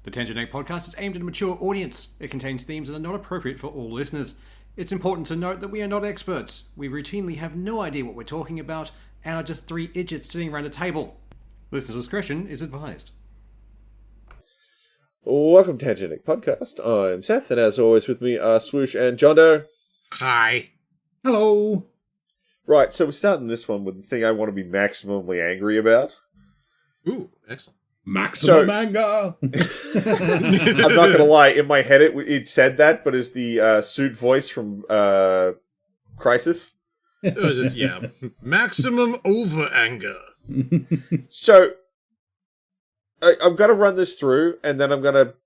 The Tangent Egg podcast is aimed at a mature audience. It contains themes that are not appropriate for all listeners. It's important to note that we are not experts. We routinely have no idea what we're talking about and are just three idiots sitting around a table. Listener discretion is advised. Welcome to Tangent Egg podcast. I'm Seth, and as always with me are Swoosh and Jondoe. Hi. Hello. Right, so we're starting this one with the thing I want to be maximally angry about. Ooh, excellent. Maximum anger. I'm not going to lie, in my head it said that, but it's the suit voice from Crisis. It was just, maximum over anger. So, I'm going to run this through, and then I'm going to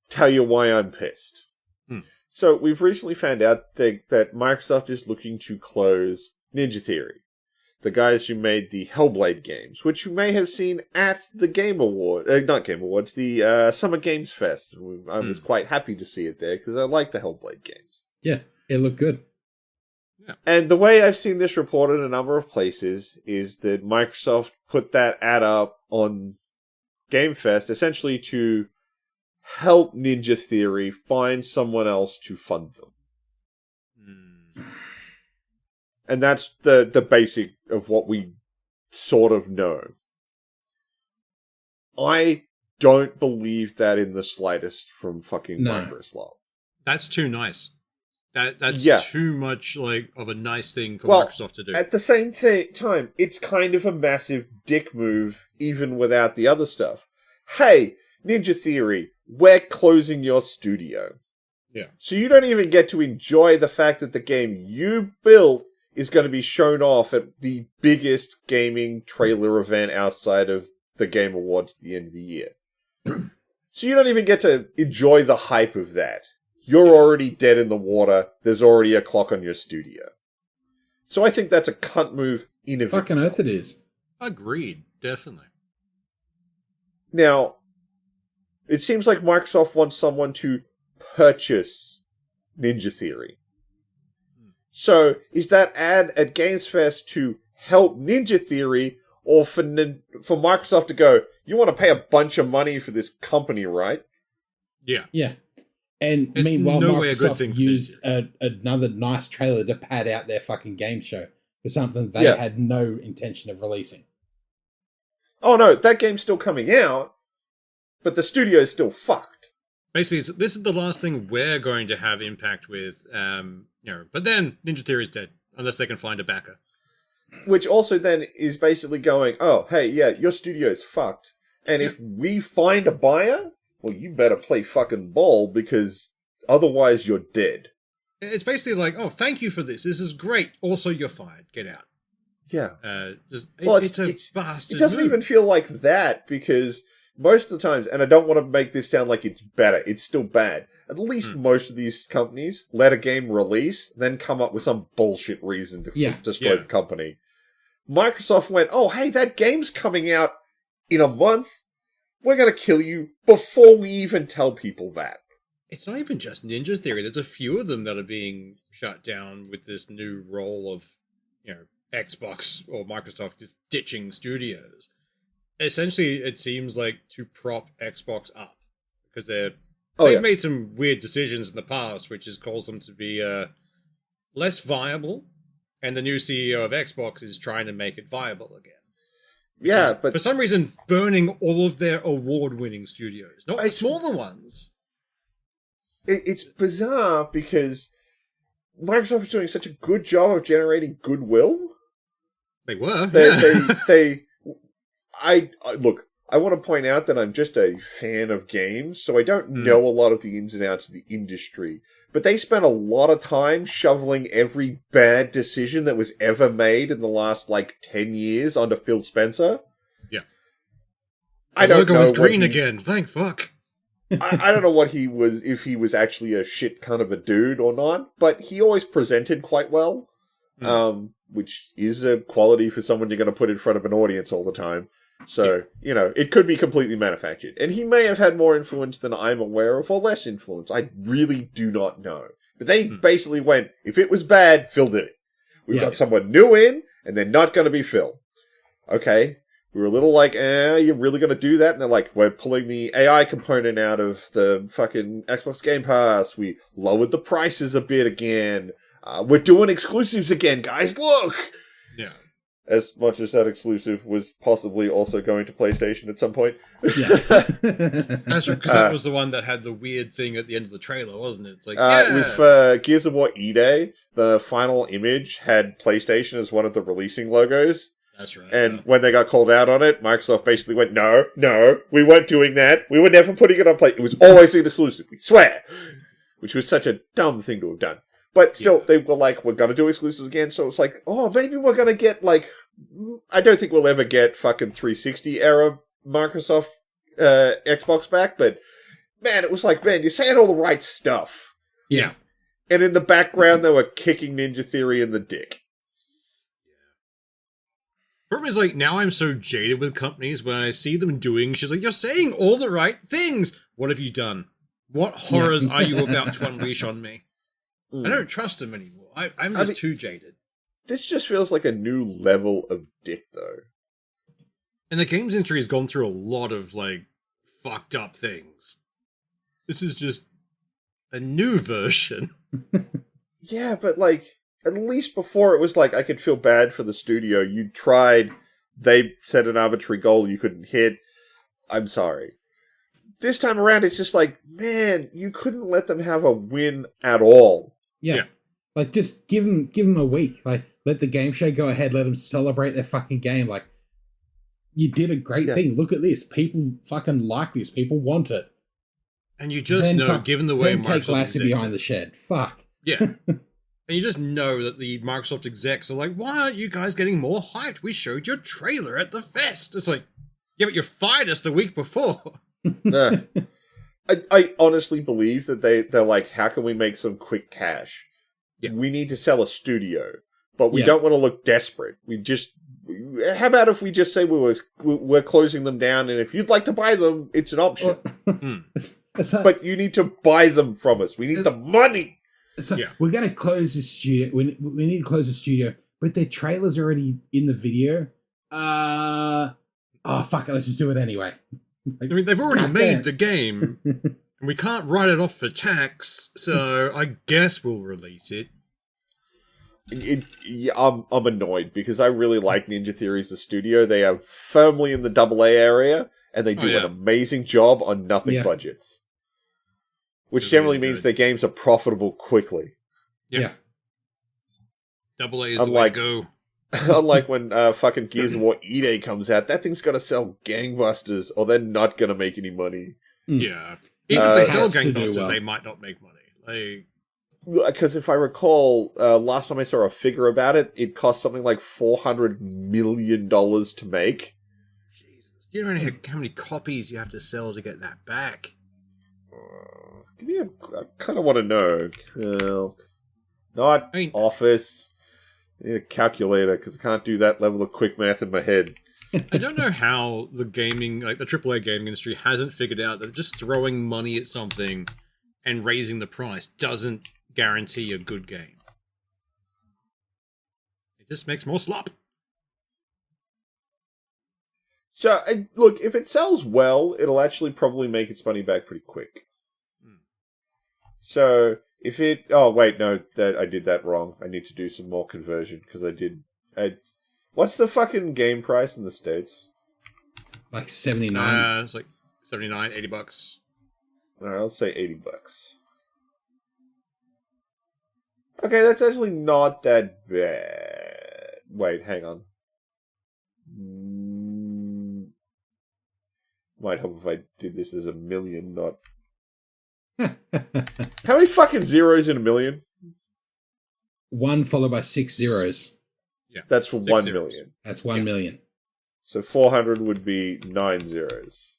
tell you why I'm pissed. So, we've recently found out that Microsoft is looking to close Ninja Theory, the guys who made the Hellblade games, which you may have seen at the Game Award, not Game Awards, the Summer Games Fest. I was quite happy to see it there, because I like the Hellblade games. Yeah, it looked good. Yeah. And the way I've seen this reported in a number of places is that Microsoft put that ad up on Game Fest essentially to help Ninja Theory find someone else to fund them. And that's the basic of what we sort of know. I don't believe that in the slightest from fucking Microsoft. That's too nice. That's too much of a nice thing for Microsoft to do. At the same time, it's kind of a massive dick move, even without the other stuff. Hey, Ninja Theory, we're closing your studio. Yeah. So you don't even get to enjoy the fact that the game you built is going to be shown off at the biggest gaming trailer event outside of the Game Awards at the end of the year. So you don't even get to enjoy the hype of that. You're already dead in the water. There's already a clock on your studio. So I think that's a cunt move in of Fucking itself. earth it is. Agreed, definitely. Now, it seems like Microsoft wants someone to purchase Ninja Theory. So, is that ad at Games Fest to help Ninja Theory, or for Microsoft to go, you want to pay a bunch of money for this company, right? Yeah. Yeah. And It's meanwhile, no way a good thing Microsoft for used another nice trailer to pad out their fucking game show for something they had no intention of releasing. Oh no, that game's still coming out, but the studio's still fucked. Basically, this is the last thing we're going to have impact with, but then Ninja Theory is dead, unless they can find a backer. Which also then is basically going, oh, hey, yeah, your studio's fucked. And if we find a buyer, well, you better play fucking ball, because otherwise you're dead. It's basically like, oh, thank you for this. This is great. Also, you're fired. Get out. Yeah. It's a bastard It doesn't move. even feel like that, because most of the times, and I don't want to make this sound like it's better, it's still bad. At least most of these companies let a game release, then come up with some bullshit reason to destroy the company. Microsoft went, oh, hey, that game's coming out in a month. We're going to kill you before we even tell people that. It's not even just Ninja Theory. There's a few of them that are being shut down with this new role of, Xbox or Microsoft just ditching studios. Essentially, it seems like to prop Xbox up, because they've made some weird decisions in the past, which has caused them to be less viable, and the new CEO of Xbox is trying to make it viable again. But for some reason, burning all of their award-winning studios, not the smaller ones. It's bizarre, because Microsoft is doing such a good job of generating goodwill. They were. Look, I want to point out that I'm just a fan of games, so I don't know a lot of the ins and outs of the industry. But they spent a lot of time shoveling every bad decision that was ever made in the last, 10 years onto Phil Spencer. Yeah. I don't know. The logo was green again. Thank fuck. I don't know what he was, if he was actually a shit kind of a dude or not, but he always presented quite well. Which is a quality for someone you're going to put in front of an audience all the time. So, it could be completely manufactured. And he may have had more influence than I'm aware of, or less influence. I really do not know. But they basically went, if it was bad, Phil did it. We've got someone new in, and they're not going to be Phil. Okay, We were a little like, you're really going to do that? And they're like, we're pulling the AI component out of the fucking Xbox Game Pass. We lowered the prices a bit again. We're doing exclusives again, guys. Look! Yeah. As much as that exclusive was possibly also going to PlayStation at some point. Yeah. That's right, because that was the one that had the weird thing at the end of the trailer, wasn't it? It's like, It was for Gears of War E-Day. The final image had PlayStation as one of the releasing logos. That's right. And when they got called out on it, Microsoft basically went, no, we weren't doing that. We were never putting it on play. It was always an exclusive. We swear. Which was such a dumb thing to have done. But still, they were like, we're going to do exclusives again. So it's like, maybe we're going to get, like, I don't think we'll ever get fucking 360 era Microsoft Xbox back. But, man, it was like, man, you're saying all the right stuff. Yeah. And in the background, they were kicking Ninja Theory in the dick. Problem is, like, now I'm so jaded with companies when I see them doing, she's like, you're saying all the right things. What have you done? What horrors are you about to unleash on me? I don't trust them anymore. I'm just too jaded. This just feels like a new level of dick, though. And the games industry has gone through a lot of, like, fucked up things. This is just a new version. Yeah, but, like, at least before it was like, I could feel bad for the studio. You tried, they set an arbitrary goal you couldn't hit. I'm sorry. This time around, it's just like, man, you couldn't let them have a win at all. Yeah. Like, just give them a week. Like, let the game show go ahead. Let them celebrate their fucking game. Like, you did a great thing. Look at this. People fucking like this. People want it. And you just know, given the way Microsoft take Lassie execs behind the shed. Fuck. Yeah. And you just know that the Microsoft execs are like, why aren't you guys getting more hyped? We showed your trailer at the fest. It's like, yeah, but you fired us the week before. I honestly believe that they're like, how can we make some quick cash? Yeah. We need to sell a studio, but we don't want to look desperate. How about if we just say we're closing them down, and if you'd like to buy them, it's an option. But you need to buy them from us. We need the money. So we're going to close the studio. We need to close the studio, but their trailer's already in the video. Fuck it, let's just do it anyway. Like, I mean, they've already made the game, and we can't write it off for tax, so I guess we'll release it. I'm annoyed because I really like Ninja Theory as the studio. They are firmly in the AA area, and they do an amazing job on nothing budgets. Which generally means their games are profitable quickly. Yeah. AA is the way to go. Unlike when fucking Gears of War E-Day comes out, that thing's gonna sell gangbusters, or they're not gonna make any money. Yeah. Even if they sell gangbusters, they might not make money. Because if I recall, last time I saw a figure about it, it cost something like $400 million to make. Jesus. Do you know how many copies you have to sell to get that back? I kind of want to know. Office. I need a calculator, because I can't do that level of quick math in my head. I don't know how the AAA gaming industry hasn't figured out that just throwing money at something and raising the price doesn't guarantee a good game. It just makes more slop. So, look, if it sells well, it'll actually probably make its money back pretty quick. So, if it... Oh, wait, no, I did that wrong. I need to do some more conversion, because what's the fucking game price in the States? Like 79. It's like 79, $80. Alright, let's say $80. Okay, that's actually not that bad. Wait, hang on. Might help if I did this as a million, not... How many fucking zeros in a million? 1 followed by 6 zeros. Yeah. That's for 1 million. That's 1 million. So 400 would be 9 zeros.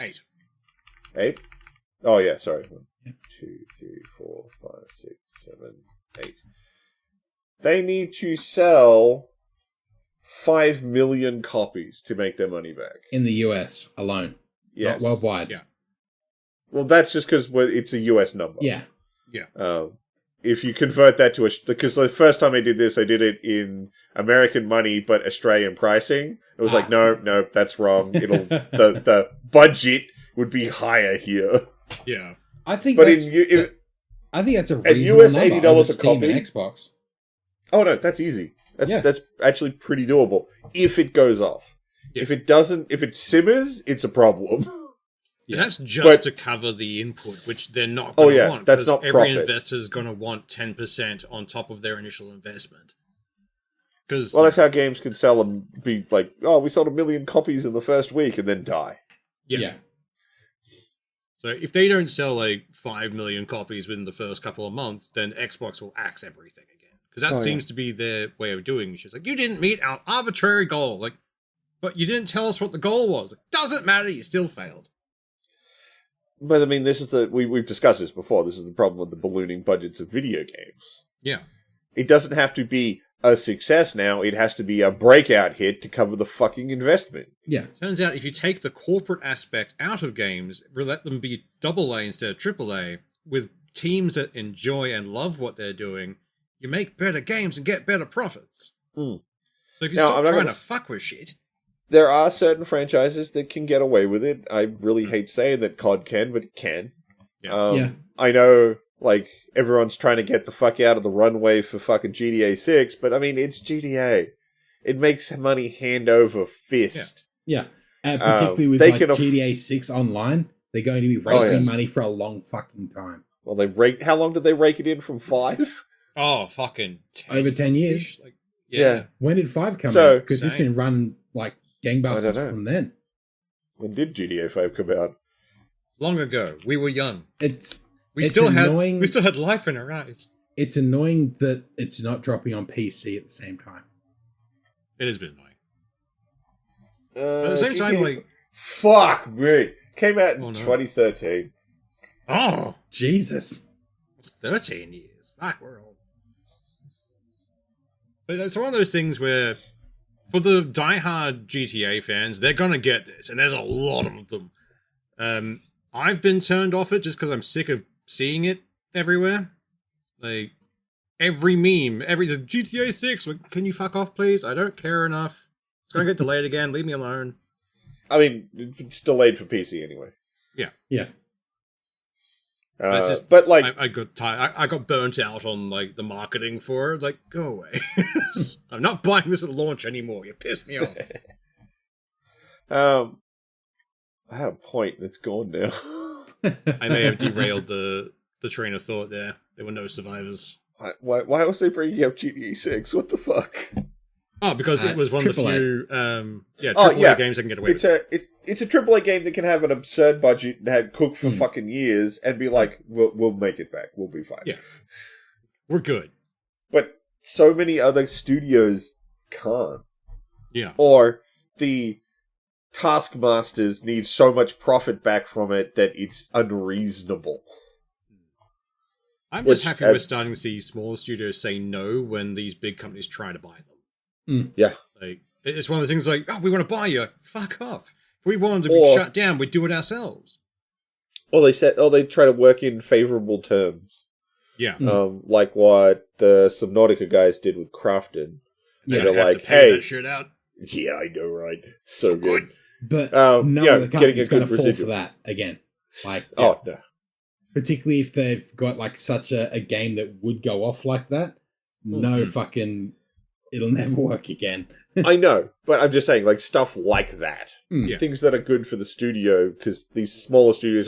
8. 8? Oh, yeah, sorry. 1, 2, 3, 4, 5, 6, 7, 8. They need to sell 5 million copies to make their money back. In the US alone. Yes. Not worldwide. Yeah. Well, that's just because it's a US number. Yeah. Yeah. If you convert that to because the first time I did this, I did it in American money but Australian pricing. It was like, no, that's wrong. The budget would be higher here. Yeah. I think But that's, I think that's a reasonable US number $80 over a Steam copy. and Xbox. Oh no, that's easy. That's actually pretty doable if it goes off. Yeah. If it doesn't, if it simmers, it's a problem. Yeah, that's just to cover the input, which they're not going to want. That's not every profit. investor's going to want 10% on top of their initial investment. Well, that's how games can sell and be like, oh, we sold 1 million copies in the first week and then die. Yeah. So if they don't sell like 5 million copies within the first couple of months, then Xbox will axe everything again. Because that seems to be their way of doing it. She's like, you didn't meet our arbitrary goal. Like, but you didn't tell us what the goal was. Like, doesn't matter, you still failed. But I mean, this is we've discussed this before. This is the problem with the ballooning budgets of video games. Yeah. It doesn't have to be a success now. It has to be a breakout hit to cover the fucking investment. Yeah. Turns out if you take the corporate aspect out of games, let them be AA instead of AAA, with teams that enjoy and love what they're doing, you make better games and get better profits. So if you stop trying to fuck with shit... There are certain franchises that can get away with it. I really hate saying that COD can, but it can. Yeah. I know, like, everyone's trying to get the fuck out of the runway for fucking GTA 6, but I mean, it's GTA. It makes money hand over fist. Yeah. Particularly with GTA 6 online, they're going to be raising money for a long fucking time. Well, how long did they rake it in from 5? Oh, fucking 10 over 10 years. Like, yeah. When did 5 come out? Because it's been run like gangbusters from then. When did GTA 5 come out? Long ago. We were young. We it's still annoying. We still had life in our eyes. It's annoying that it's not dropping on PC at the same time. It has been annoying. But at the same time, like... Fuck me. Came out in 2013. Oh! Jesus. It's 13 years. Fuck, we're old. But it's one of those things where, for the diehard GTA fans, they're gonna get this, and there's a lot of them. I've been turned off it just because I'm sick of seeing it everywhere. Like, every meme, GTA 6, like, can you fuck off, please? I don't care enough. It's gonna get delayed again, leave me alone. I mean, it's delayed for PC anyway. Yeah. But like, I got tired. I got burnt out on like the marketing for it. Like, go away. I'm not buying this at launch anymore. You piss me off. I had a point. It's gone now. I may have derailed the train of thought there. There were no survivors. Why was they bringing up GTA 6? What the fuck? Oh, because it was one of the few, AAA games I can get away with. It's a AAA game that can have an absurd budget and cook for fucking years and be like, we'll make it back. We'll be fine. Yeah. We're good. But so many other studios can't. Yeah. Or the taskmasters need so much profit back from it that it's unreasonable. I'm just happy we're starting to see smaller studios say no when these big companies try to buy them. Yeah. Like, it's one of the things like, oh, we want to buy you. Fuck off. If we wanted to be shut down, we'd do it ourselves. Or they try to work in favorable terms. Yeah. Like what the Subnautica guys did with Crafton. Yeah, they're like, to pay hey, that shit out. Yeah, I know, right? So good. But no other company's going to fall residual for that again. Like, oh no. Particularly if they've got like such a game that would go off like that. No fucking... It'll never work again. I know, but I'm just saying, like, stuff like that. Yeah. Things that are good for the studio, because these smaller studios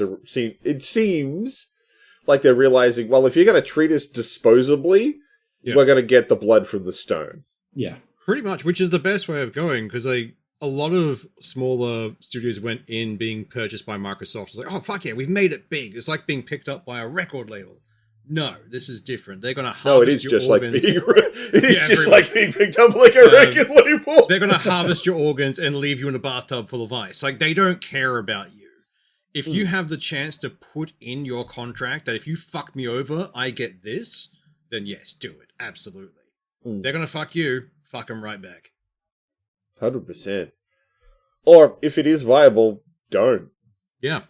it seems like they're realizing, well, if you're going to treat us disposably, we're going to get the blood from the stone. Yeah. Pretty much, which is the best way of going, because like a lot of smaller studios went in being purchased by Microsoft. It's like, oh, fuck yeah, we've made it big. It's like being picked up by a record label. No, this is different. They're going to harvest your organs. It is just like being picked up like a record label. They're going to harvest your organs and leave you in a bathtub full of ice. Like, they don't care about you. If you have the chance to put in your contract that if you fuck me over, I get this, then yes, do it. Absolutely. They're going to fuck you. Fuck them right back. 100%. Or, if it is viable, don't. Yeah.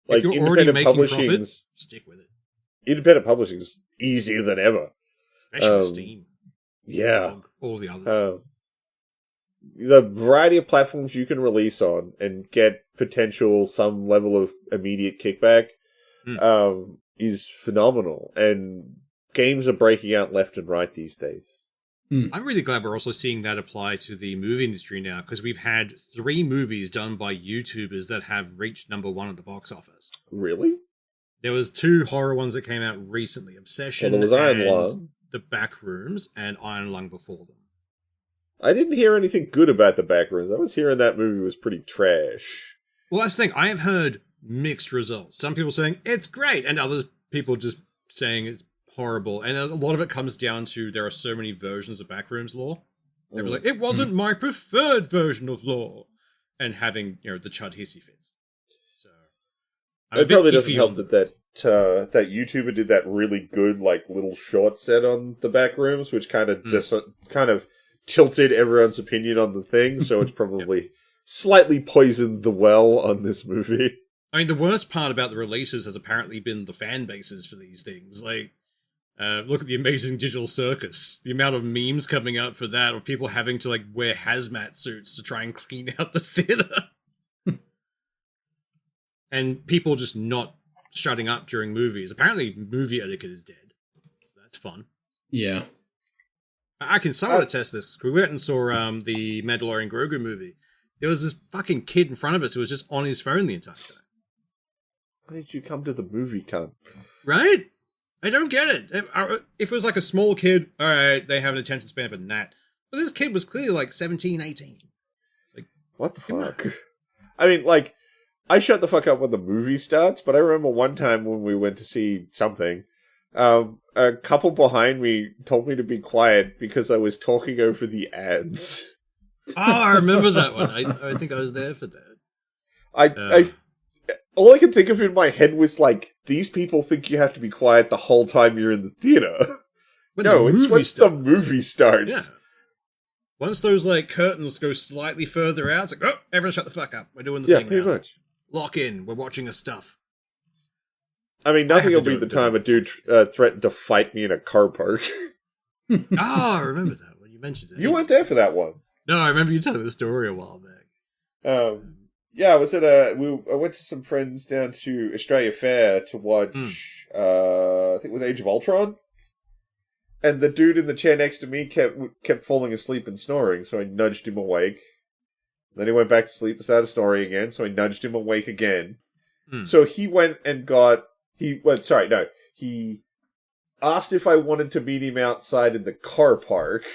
Like, if you're already making profit, stick with it. Independent publishing is easier than ever. Especially with Steam. Yeah. all the others. The variety of platforms you can release on and get potential some level of immediate kickback is phenomenal. And games are breaking out left and right these days. I'm really glad we're also seeing that apply to the movie industry now, because we've had 3 movies done by YouTubers that have reached #1 at the box office. Really? There was 2 horror ones that came out recently, Obsession Well, there was Iron and Lung. The Backrooms, and Iron Lung before them. I didn't hear anything good about the Backrooms. I was hearing that movie was pretty trash. Well, that's the thing. I have heard mixed results. Some people saying it's great, and others people just saying it's horrible. And a lot of it comes down to there are so many versions of Backrooms lore. They were like, it wasn't my preferred version of lore, and having the chud hissy fits. So it probably doesn't help that YouTuber did that really good little short set on the Backrooms, which kind of tilted everyone's opinion on the thing. So it's probably slightly poisoned the well on this movie. I mean, the worst part about the releases has apparently been the fan bases for these things. Look at the Amazing Digital Circus. The amount of memes coming out for that, of people having to wear hazmat suits to try and clean out the theater. And people just not shutting up during movies. Apparently, movie etiquette is dead. So that's fun. Yeah. I can somewhat attest to this. We went and saw the Mandalorian Grogu movie. There was this fucking kid in front of us who was just on his phone the entire time. Why did you come to the movie, cunt? Right? I don't get it. If it was a small kid, all right, they have an attention span for that. But this kid was clearly 17, 18. It's what the fuck? I mean, I shut the fuck up when the movie starts, but I remember one time when we went to see something, a couple behind me told me to be quiet because I was talking over the ads. Oh, I remember that one. I think I was there for that. All I could think of in my head was these people think you have to be quiet the whole time you're in the theater. No, it's once the movie starts. Yeah. Once those curtains go slightly further out, it's oh, everyone shut the fuck up. We're doing the thing now. Yeah, pretty much. Lock in. We're watching a stuff. I mean, nothing will beat the time a dude threatened to fight me in a car park. I remember that when you mentioned it. You weren't there for that one. No, I remember you telling the story a while back. Yeah, I was at I went to some friends down to Australia Fair to watch, I think it was Age of Ultron. And the dude in the chair next to me kept falling asleep and snoring, so I nudged him awake. Then he went back to sleep and started snoring again, so I nudged him awake again. So he went and he asked if I wanted to meet him outside in the car park.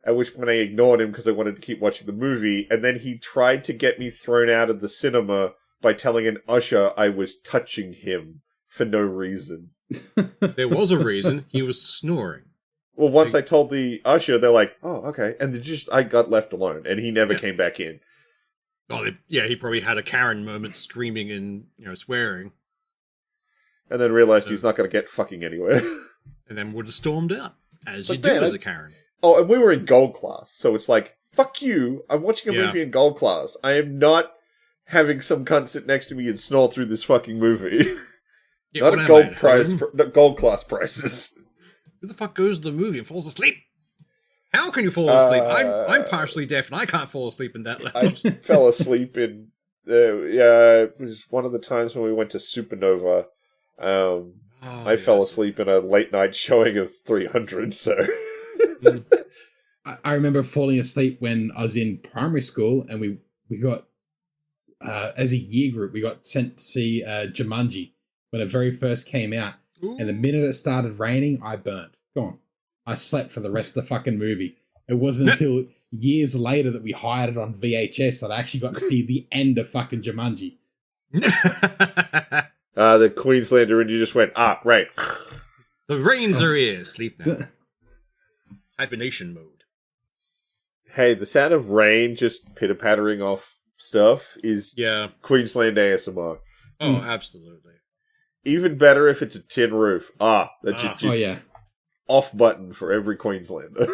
At which point I ignored him because I wanted to keep watching the movie. And then he tried to get me thrown out of the cinema by telling an usher I was touching him for no reason. There was a reason. He was snoring. Well, once I told the usher, they're like, oh, okay. And I got left alone. And he never came back in. Oh, he probably had a Karen moment screaming and swearing. And then realized he's not going to get fucking anywhere. And then would have stormed out, as you do as a Karen. Oh, and we were in gold class, so it's fuck you, I'm watching a movie in gold class. I am not having some cunt sit next to me and snore through this fucking movie. Yeah, not at gold class prices. Who the fuck goes to the movie and falls asleep? How can you fall asleep? I'm partially deaf and I can't fall asleep in that loud. I fell asleep in, it was one of the times when we went to Supernova. I fell asleep in a late night showing of 300, so... I remember falling asleep when I was in primary school, and we got as a year group we got sent to see Jumanji when it very first came out. Ooh. And the minute it started raining, I burnt. Gone. I slept for the rest of the fucking movie. It wasn't until years later that we hired it on VHS that I actually got to see the end of fucking Jumanji. The Queenslander, and you just went, right. The rains are here. Sleep now. Hibernation mode. Hey, the sound of rain just pitter-pattering off stuff is Queensland ASMR. Oh, absolutely. Even better if it's a tin roof. That's your off button for every Queenslander.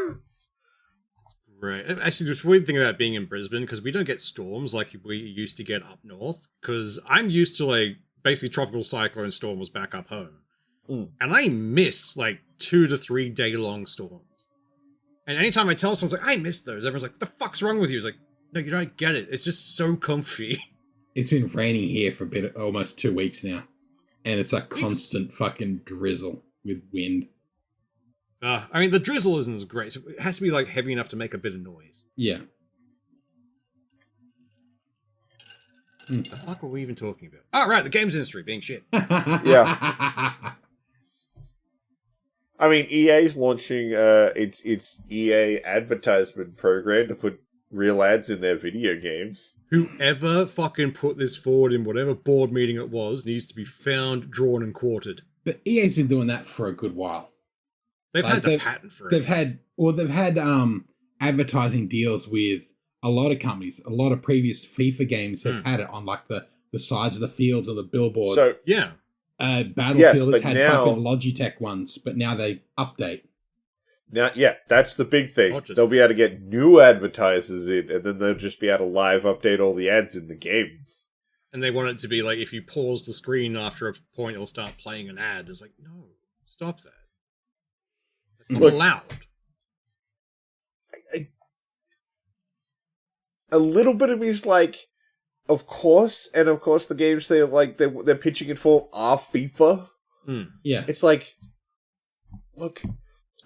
Right. Actually, there's a weird thing about being in Brisbane, because we don't get storms like we used to get up north, because I'm used to, basically tropical cyclone storms back up home. And I miss, 2 to 3 day-long storms. And anytime I tell someone, like, I missed those, everyone's like, what the fuck's wrong with you? It's like, no, you don't get it. It's just so comfy. It's been raining here for almost 2 weeks now. And it's a constant fucking drizzle with wind. I mean, the drizzle isn't as great. So it has to be like heavy enough to make a bit of noise. Yeah. The fuck were we even talking about? Oh, right, the games industry being shit. Yeah. I mean, EA's launching its EA advertisement program to put real ads in their video games. Whoever fucking put this forward in whatever board meeting it was needs to be found, drawn, and quartered. But EA's been doing that for a good while. They've had the patent for it. They've had advertising deals with a lot of companies. A lot of previous FIFA games have had it on like the sides of the fields or the billboards. So yeah. Battlefield has had now, fucking Logitech ones, but now they update. Now, yeah, that's the big thing. Just, they'll be able to get new advertisers in, and then they'll just be able to live update all the ads in the games. And they want it to be like, if you pause the screen after a point, it'll start playing an ad. It's like, no, stop that. It's not allowed. A little bit of me is like, of course, and of course the games they're pitching it for are FIFA. Yeah. It's like, look,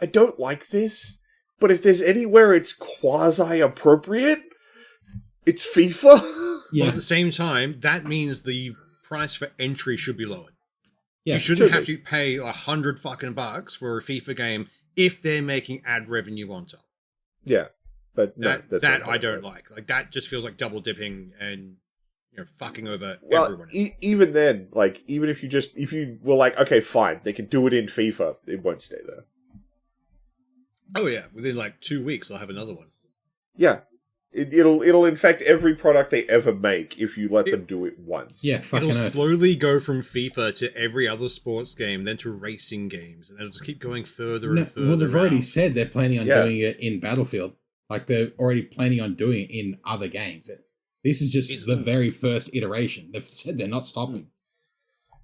I don't like this, but if there's anywhere it's quasi-appropriate, it's FIFA. Yeah. Well, at the same time, that means the price for entry should be lowered. Yeah, you shouldn't have to pay $100 fucking bucks for a FIFA game if they're making ad revenue on top. Yeah, but no, that's that not I don't works. like. Like that just feels like double dipping and fucking over Well, everyone. Even then, like even if you were like, okay, fine, they can do it in FIFA, it won't stay there. Oh yeah, within like 2 weeks I'll have another one. Yeah, it'll infect every product they ever make if you let them do it once. Yeah, fucking It'll earth. slowly go from FIFA to every other sports game, then to racing games, and it'll just keep going further and further. Well, they've already out. said they're planning on doing it in Battlefield. Like they're already planning on doing it in other games. This is just the very first iteration. They've said they're not stopping.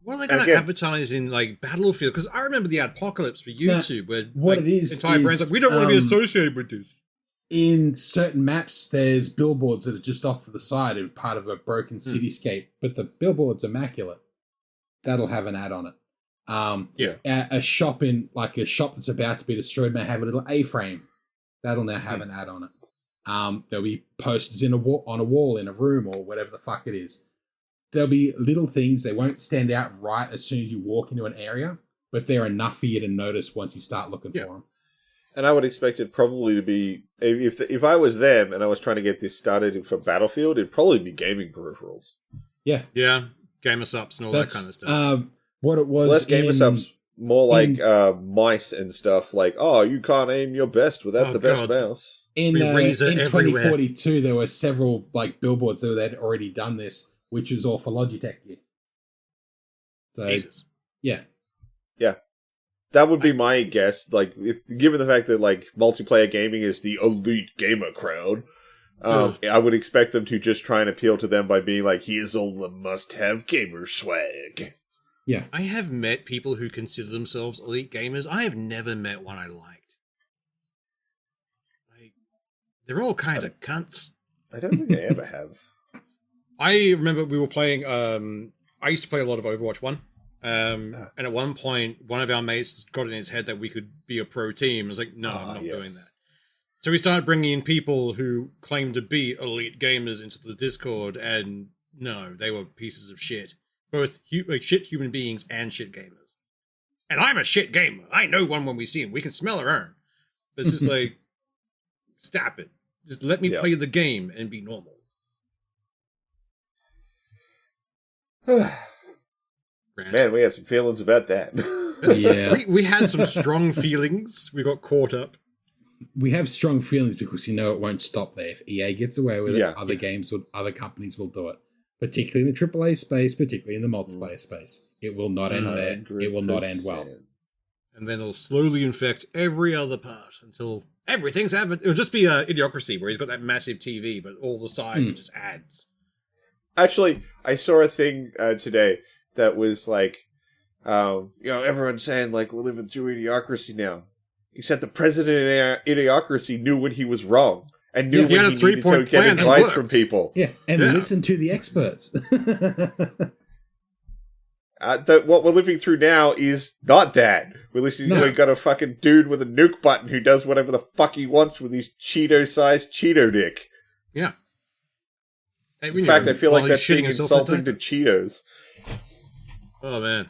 Well, they're going to advertise in like Battlefield, because I remember the Apocalypse for YouTube, where what like, it is entire brands like, we don't want to be associated with this. In certain maps, there's billboards that are just off to the side of part of a broken cityscape, but the billboard's immaculate. That'll have an ad on it. A shop that's about to be destroyed may have a little A-frame. That'll now have an ad on it. There'll be posters on a wall in a room or whatever the fuck it is. There'll be little things. They won't stand out right as soon as you walk into an area, but they're enough for you to notice once you start looking for them. And I would expect it probably to be, if I was them and I was trying to get this started for Battlefield, it'd probably be gaming peripherals. Yeah. Yeah, gamer-ups and all that kind of stuff. What it was Less gamer-ups, more like mice and stuff, like, oh, you can't aim your best without the best mouse. In everywhere. 2042, there were several like billboards that had already done this, which was all for Logitech gear. So, Jesus. Yeah. Yeah. That would be my guess. Like, given the fact that like multiplayer gaming is the elite gamer crowd, I would expect them to just try and appeal to them by being like, "Here's all the must-have gamer swag." Yeah, I have met people who consider themselves elite gamers. I have never met one I liked. Like, they're all kind of cunts. I don't think I ever have. I remember we were playing. I used to play a lot of Overwatch 1. And at one point, one of our mates got in his head that we could be a pro team. I was like, no, I'm not doing that. So we started bringing in people who claimed to be elite gamers into the Discord, and no, they were pieces of shit. Both shit human beings and shit gamers. And I'm a shit gamer. I know one when we see him. We can smell our own. But it's just like, stop it. Just let me play the game and be normal. Man, we had some feelings about that. Yeah. We had some strong feelings. We got caught up. We have strong feelings because it won't stop there. If EA gets away with it, other companies will do it. Particularly in the AAA space, particularly in the multiplayer space. It will not end there. It will not end well. And then it'll slowly infect every other part until everything's it'll just be Idiocracy, where he's got that massive TV, but all the sides are just ads. Actually, I saw a thing today that was like, everyone's saying like we're living through Idiocracy now. Except the president in Idiocracy knew when he was wrong and knew He had when a he needed to 3-point get plan that advice worked. from people. Yeah, and Yeah. listen to the experts. What we're living through now is not that. We're listening No. to, we got a fucking dude with a nuke button who does whatever the fuck he wants with his Cheeto-sized Cheeto dick. Yeah. In fact, I feel like that's being insulting to Cheetos. Oh, man.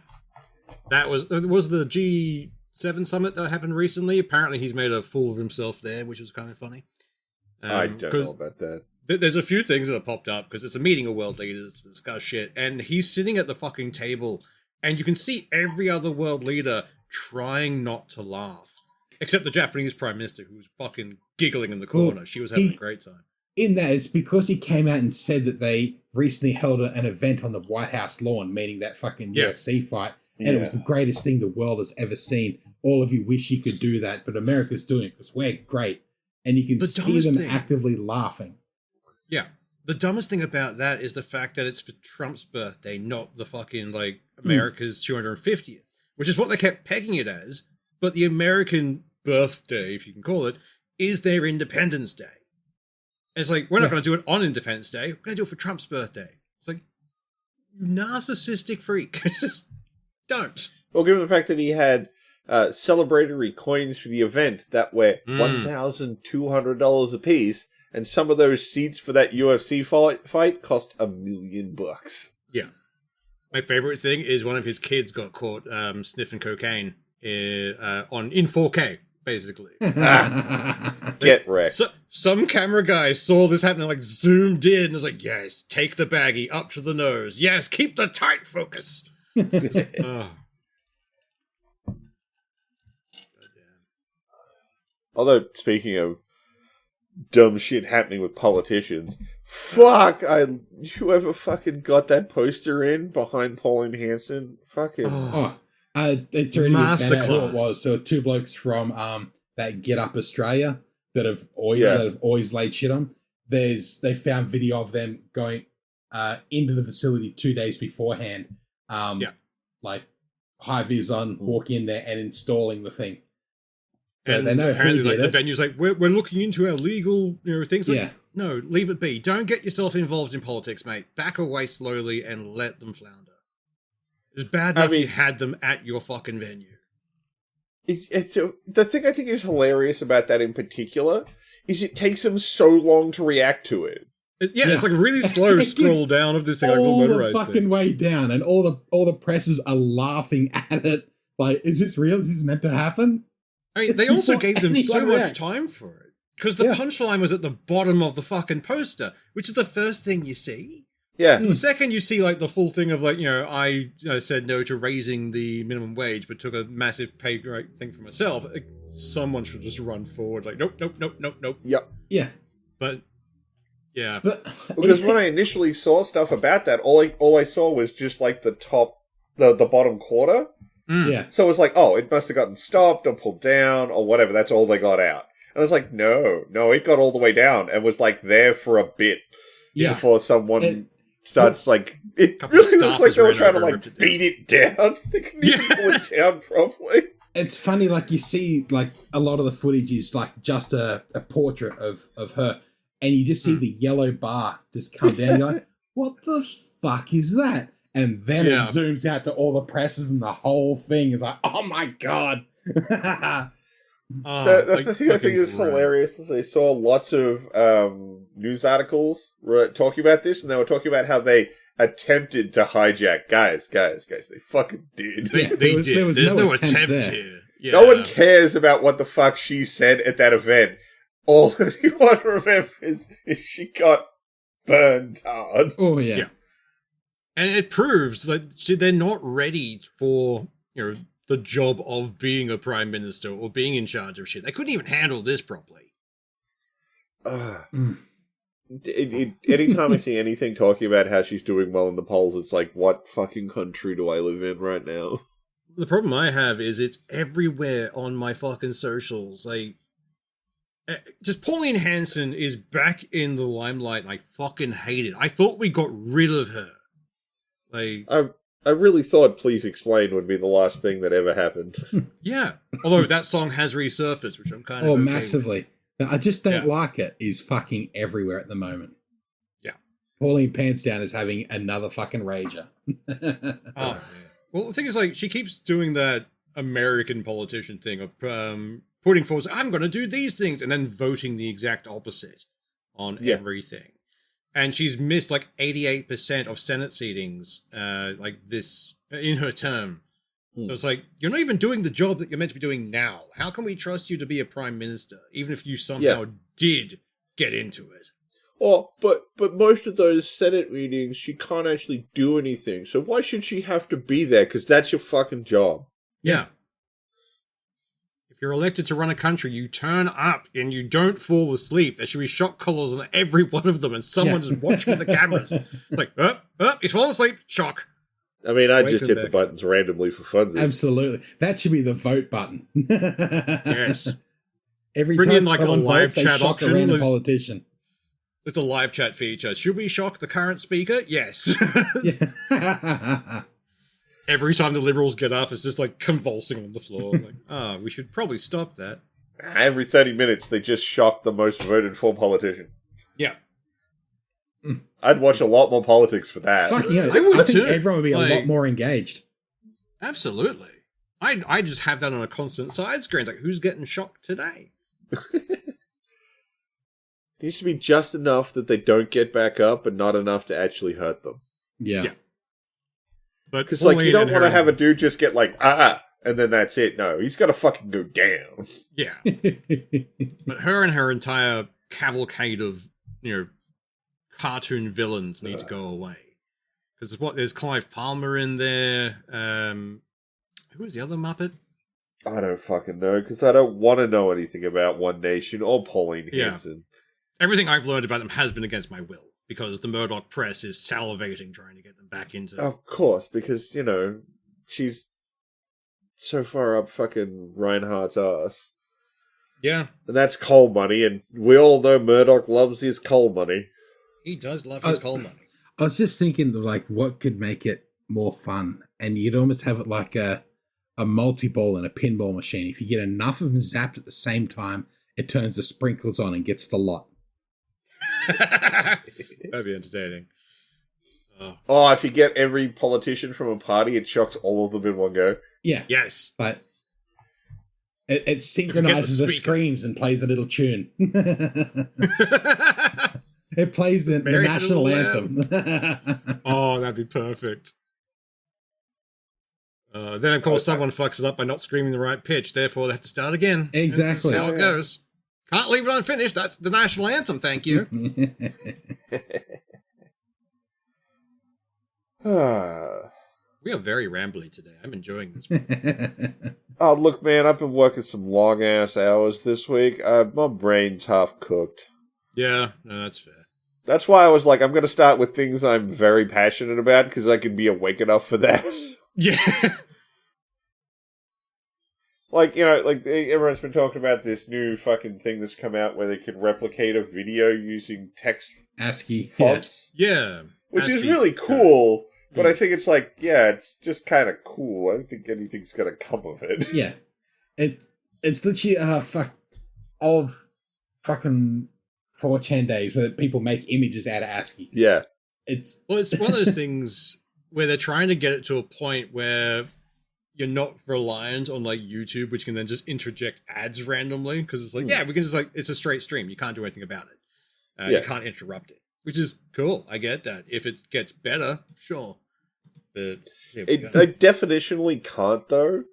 That was the G7 summit that happened recently. Apparently he's made a fool of himself there, which was kind of funny. I don't know about that. There's a few things that have popped up because it's a meeting of world leaders to discuss shit, and he's sitting at the fucking table, and you can see every other world leader trying not to laugh, except the Japanese prime minister, who was fucking giggling in the corner. Well, She was having a great time. In that, it's because he came out and said that they recently held an event on the White House lawn, meaning that fucking UFC fight, and it was the greatest thing the world has ever seen. All of you wish you could do that, but America's doing it because we're great, and you can see them actively laughing. Yeah. The dumbest thing about that is the fact that it's for Trump's birthday, not the fucking, like, America's 250th, which is what they kept pegging it as. But the American birthday, if you can call it, is their Independence Day. And it's like, we're not going to do it on Independence Day. We're going to do it for Trump's birthday. It's like, you narcissistic freak. Just don't. Well, given the fact that he had celebratory coins for the event that were $1,200 a piece, and some of those seats for that UFC fight cost $1 million. Yeah. My favorite thing is one of his kids got caught sniffing cocaine in 4K, basically. Get wrecked. So, some camera guy saw this happening, like zoomed in, and was like, yes, take the baggie up to the nose. Yes, keep the tight focus. Oh. Although, speaking of dumb shit happening with politicians, fuck, whoever fucking got that poster in behind Pauline Hanson, fucking... It's already been found out who Masterclass. it was. So 2 blokes from that Get Up Australia that have always laid shit on. They found video of them going into the facility 2 days beforehand. Like high vis on, walk in there and installing the thing. So and they know apparently, who like, did the it. venue's like, we're looking into our legal things. Like, Yeah. No, leave it be. Don't get yourself involved in politics, mate. Back away slowly and let them flounder. It's bad enough you had them at your fucking venue. The thing I think is hilarious about that in particular is it takes them so long to react to it. It's like a really slow scroll down of this thing. Like All the motorized fucking thing. way down, and all the presses are laughing at it. Like, is this real? Is this meant to happen? I mean, they also Before gave them so anyone much reacts. time for it. Because the punchline was at the bottom of the fucking poster, which is the first thing you see. Yeah. The second you see, like, the full thing of, like, I said no to raising the minimum wage, but took a massive pay thing for myself, someone should just run forward, like, nope. Yep. Yeah. But, yeah. But Because when I initially saw stuff about that, all I saw was just, like, the bottom quarter. yeah. So it was like, oh, it must have gotten stopped or pulled down or whatever. That's all they got out. And I was like, no, it got all the way down and was, like, there for a bit before someone starts, like... It Couple of really looks like staffers they were ran trying to, over and like, ripped it beat it down. They couldn't even pull it down properly. It's funny, like, you see, like, a lot of the footage is, like, just a portrait of her, and you just see the yellow bar just come down. You're like, what the fuck is that? And then it zooms out to all the presses, and the whole thing is like, oh my god. The thing I think is hilarious is I saw lots of news articles talking about this, and they were talking about how they attempted to hijack. Guys, they fucking did. They did. There's no attempt here. Yeah. No one cares about what the fuck she said at that event. All anyone remembers is she got burned hard. Oh, yeah. And it proves that they're not ready for, the job of being a prime minister or being in charge of shit. They couldn't even handle this properly. Anytime I see anything talking about how she's doing well in the polls, it's like, what fucking country do I live in right now? The problem I have is it's everywhere on my fucking socials. Like, just Pauline Hanson is back in the limelight, and I fucking hate it. I thought we got rid of her. Like, I really thought Please Explain would be the last thing that ever happened. Yeah. Although that song has resurfaced, which I'm kind of Oh, okay massively. I just don't Yeah. like it. Is fucking everywhere at the moment. Yeah. Pauline Pantsdown is having another fucking rager. Oh, yeah. Well, the thing is, like, she keeps doing that American politician thing of putting forward, I'm going to do these things, and then voting the exact opposite on everything. And she's missed, like, 88% of Senate seatings, like, this, in her term. So it's like, you're not even doing the job that you're meant to be doing now. How can we trust you to be a prime minister, even if you somehow did get into it? Oh, but most of those Senate meetings, she can't actually do anything. So why should she have to be there? Because that's your fucking job. Yeah. If you're elected to run a country, you turn up and you don't fall asleep. There should be shot collars on every one of them, and someone just watching the cameras. Like, he's fallen asleep. Shock. I mean, I Wake just him hit back. the buttons randomly for funsies. Absolutely. That should be the vote button. Yes. Every Bring time in, like, a someone live votes, they chat shock option. a random There's- politician. It's a live chat feature. Should we shock the current speaker? Yes. Yeah. Every time the Liberals get up, it's just like convulsing on the floor. Like, we should probably stop that. Every 30 minutes, they just shock the most voted for politician. Yeah. I'd watch a lot more politics for that. Fucking hell. I would I think too. everyone would be a Like- lot more engaged. Absolutely. I just have that on a constant side screen. It's like, who's getting shocked today? It needs to be just enough that they don't get back up, but not enough to actually hurt them. Yeah. Yeah. But Because, like, you Pauline don't and want to her- have a dude just get, like, and then that's it. No, he's got to fucking go down. Yeah. But her and her entire cavalcade of, cartoon villains need to go away. Because there's Clive Palmer in there. Who is the other Muppet? I don't fucking know, because I don't want to know anything about One Nation or Pauline Yeah. Hanson. Everything I've learned about them has been against my will, because the Murdoch press is salivating trying to get them back into... Of course, because, she's so far up fucking Reinhardt's ass. Yeah, And that's coal money, and we all know Murdoch loves his coal money. he does love his coal money. I was just thinking, like, what could make it more fun? And you'd almost have it like a multi-ball and a pinball machine. If you get enough of them zapped at the same time, it turns the sprinkles on and gets the lot. That'd be entertaining. Oh, if you get every politician from a party, it shocks all of them in one go. Yeah. Yes. But it synchronizes the speaker. screams and plays a little tune. It plays the Mary national Had a anthem. Oh, that'd be perfect. Then, of course, someone fucks it up by not screaming the right pitch. Therefore, they have to start again. Exactly. That's how it goes. Can't leave it unfinished. That's the national anthem. Thank you. We are very rambly today. I'm enjoying this. Oh, look, man, I've been working some long-ass hours this week. My brain's half cooked. Yeah, no, that's fair. That's why I was like, I'm going to start with things I'm very passionate about, because I can be awake enough for that. Yeah. Like, everyone's been talking about this new fucking thing that's come out where they can replicate a video using text ASCII. fonts. Yeah. Which is ASCII. really cool, but I think it's like, it's just kind of cool. I don't think anything's going to come of it. Yeah. It's literally old fucking 4chan days where people make images out of ASCII. Yeah. It's Well, it's one of those things where they're trying to get it to a point where you're not reliant on, like, YouTube, which can then just interject ads randomly, because it's like, we can just, like, it's a straight stream. You can't do anything about it. You can't interrupt it, which is cool. I get that. If it gets better, sure. But I definitionally can't, though.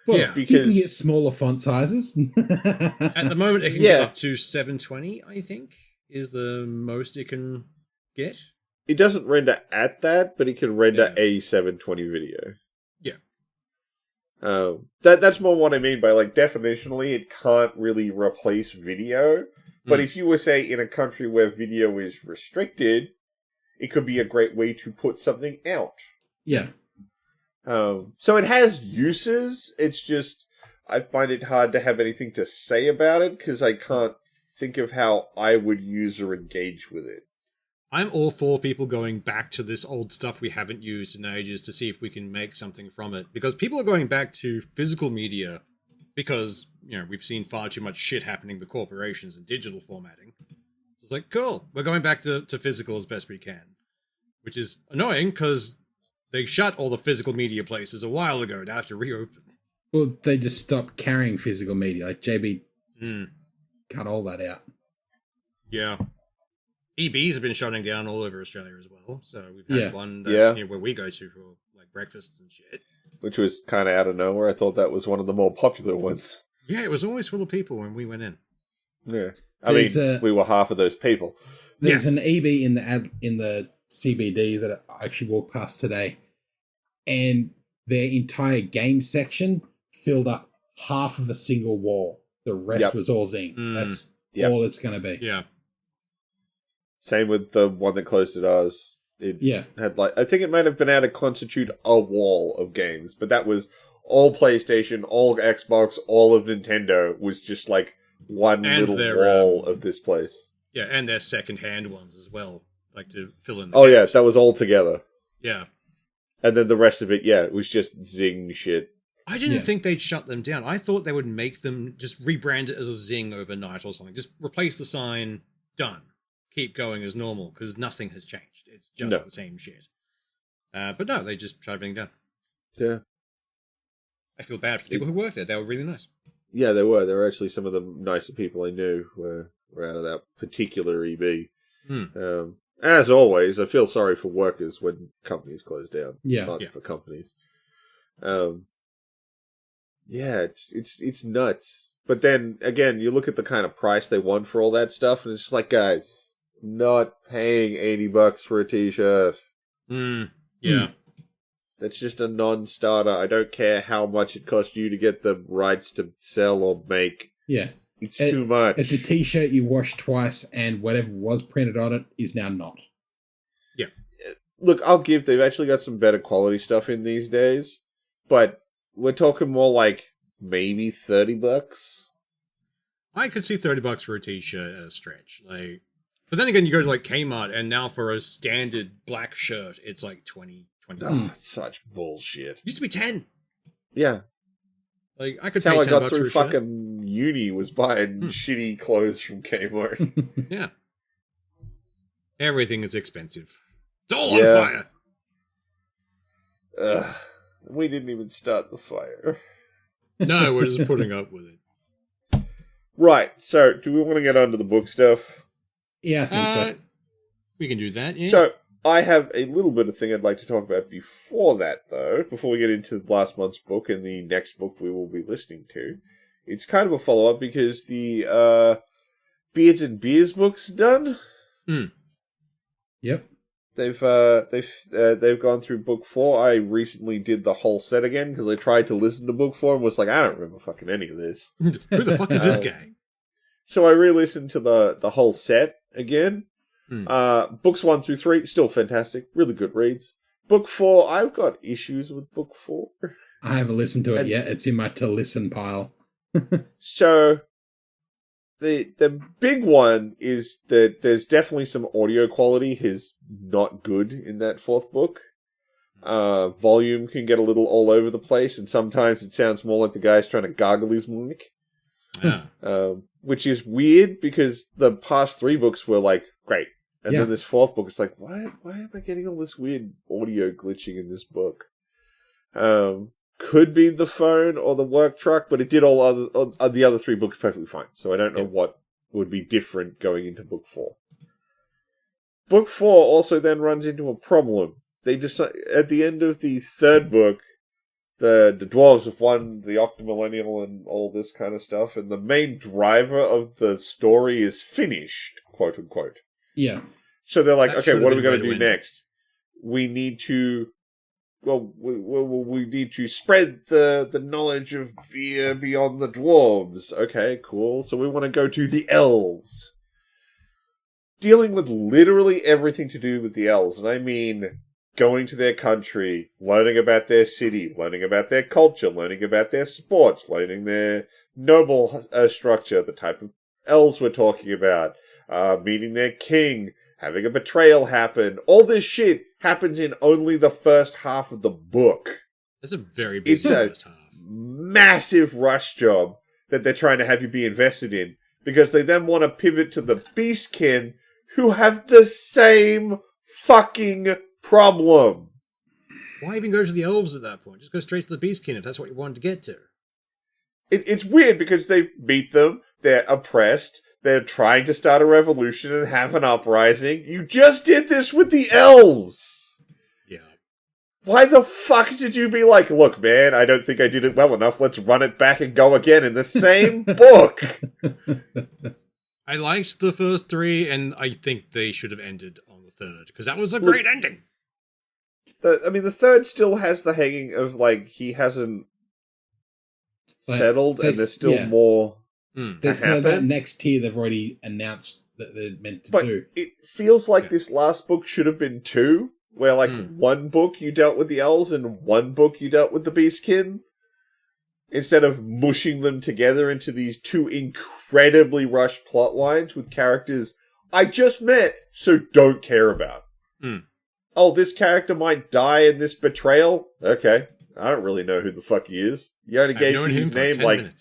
well, Yeah. you Because- can get smaller font sizes. at the moment, it can Yeah. get up to 720, I think, is the most it can get. It doesn't render at that, but it can render Yeah. a 720 video. Yeah. That's more what I mean by, like, definitionally, it can't really replace video. But if you were, say, in a country where video is restricted, it could be a great way to put something out. Yeah. So it has uses. It's just, I find it hard to have anything to say about it, because I can't think of how I would use or engage with it. I'm all for people going back to this old stuff we haven't used in ages to see if we can make something from it. Because people are going back to physical media because, we've seen far too much shit happening with corporations and digital formatting. So it's like, cool, we're going back to physical as best we can. Which is annoying because they shut all the physical media places a while ago to have to reopen. Well, they just stopped carrying physical media. Like JB cut all that out. Yeah. EBs have been shutting down all over Australia as well. So we've had one where we go to for like breakfasts and shit. Which was kind of out of nowhere. I thought that was one of the more popular ones. Yeah, it was always full of people when we went in. Yeah. I mean, we were half of those people. There's an EB in the CBD that I actually walked past today. And their entire game section filled up half of a single wall. The rest was all zine. That's all it's going to be. Yeah. Same with the one that closed at ours. It had I think it might have been able to constitute a wall of games, but that was all PlayStation, all Xbox, all of Nintendo was just like one little wall of this place. Yeah, and their second-hand ones as well, like to fill in the games. Yeah, that was all together. Yeah. And then the rest of it, it was just Zing shit. I didn't think they'd shut them down. I thought they would make them just rebrand it as a Zing overnight or something. Just replace the sign, done. Keep going as normal, because nothing has changed. It's just the same shit. But no, they just shut everything down. Yeah. I feel bad for the people who worked there. They were really nice. Yeah, they were. They were actually some of the nicer people I knew were out of that particular EB. As always, I feel sorry for workers when companies close down. Not for companies. It's nuts. But then, again, you look at the kind of price they want for all that stuff, and it's just like, guys, not paying $80 for a t-shirt. That's just a non-starter. I don't care how much it costs you to get the rights to sell or make. Yeah. It's too much. It's a t-shirt you wash twice, and whatever was printed on it is now not. Yeah. Look, they've actually got some better quality stuff in these days, but we're talking more like maybe $30. I could see $30 for a t-shirt at a stretch. But then again, you go to like Kmart, and now for a standard black shirt, it's like $20. Such bullshit. Used to be 10. Yeah. Like I could That's pay how I $10 got through for a fucking uni was buying shitty clothes from Kmart. Yeah. Everything is expensive. It's all on fire. We didn't even start the fire. No, we're just putting up with it. Right, so do we want to get on to the book stuff? Yeah, I think so. We can do that, yeah. So, I have a little bit of thing I'd like to talk about before that, though, before we get into last month's book and the next book we will be listening to. It's kind of a follow-up because the Beards and Beers book's done. Yep. They've gone through book 4. I recently did the whole set again because I tried to listen to book 4 and was like, I don't remember fucking any of this. Who the fuck is this guy? So I re-listened to the whole set again. Books 1 through 3, still fantastic. Really good reads. Book 4, I've got issues with book 4. I haven't listened to it yet. It's in my to-listen pile. So, the big one is that there's definitely some audio quality is not good in that 4th book. Volume can get a little all over the place, and sometimes it sounds more like the guy's trying to gargle his mic. Which is weird, because the past 3 books were, like, great. And then this 4th book is like, why am I getting all this weird audio glitching in this book? Could be the phone or the work truck, but it did all the other 3 books perfectly fine. So I don't know what would be different going into book 4. Book 4 also then runs into a problem. They decide at the end of the 3rd book, the dwarves have won the Octomillennial and all this kind of stuff, and the main driver of the story is finished, quote unquote. Yeah. So they're like, okay, what are we going to do next? We need to, we need to spread the knowledge of beer beyond the dwarves. Okay, cool. So we want to go to the elves. Dealing with literally everything to do with the elves, and I mean going to their country, learning about their city, learning about their culture, learning about their sports, learning their noble structure, the type of elves we're talking about, meeting their king, having a betrayal happen. All this shit happens in only the first half of the book. That's a very busy first half. Massive rush job that they're trying to have you be invested in, because they then want to pivot to the Beastkin, who have the same fucking problem. Why even go to the elves at that point? Just go straight to the Beastkin if that's what you wanted to get to. It's weird because they beat them, they're oppressed, they're trying to start a revolution and have an uprising. You just did this with the elves! Yeah. Why the fuck did you be like, look, man, I don't think I did it well enough, let's run it back and go again in the same book? I liked the first 3, and I think they should have ended on the 3rd, because that was a great ending. The 3rd still has the hanging of, like, he hasn't settled, and there's still more There's that next tier they've already announced that they're meant to do. It feels like this last book should have been 2, where, like, one book you dealt with the elves, and one book you dealt with the Beastkin, instead of mushing them together into these 2 incredibly rushed plot lines with characters I just met, so don't care about. Oh, this character might die in this betrayal? Okay. I don't really know who the fuck he is. You only gave me his name, like,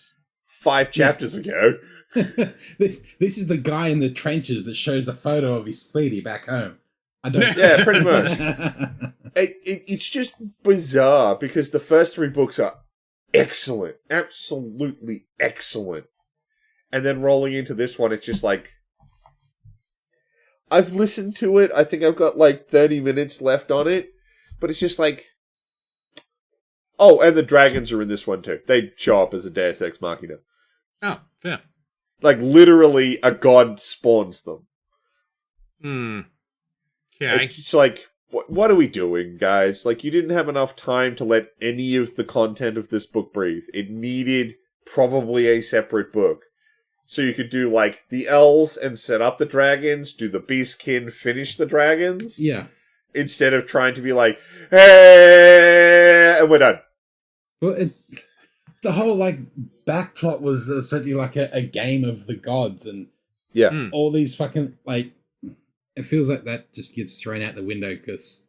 5 chapters ago. This is the guy in the trenches that shows a photo of his sweetie back home. I don't. Yeah, pretty much. It's just bizarre, because the first 3 books are excellent. Absolutely excellent. And then rolling into this one, it's just like... I've listened to it. I think I've got like 30 minutes left on it. But it's just like... Oh, and the dragons are in this one too. They show up as a Deus Ex Machina. Oh, fair. Like, literally, a god spawns them. Okay. It's just like, what are we doing, guys? Like, you didn't have enough time to let any of the content of this book breathe. It needed probably a separate book. So you could do, like, the elves and set up the dragons, do the Beastkin, finish the dragons. Yeah. Instead of trying to be like, hey, and we're done. Well, the whole, like, backplot was essentially like a game of the gods, and all these fucking, like, it feels like that just gets thrown out the window, because,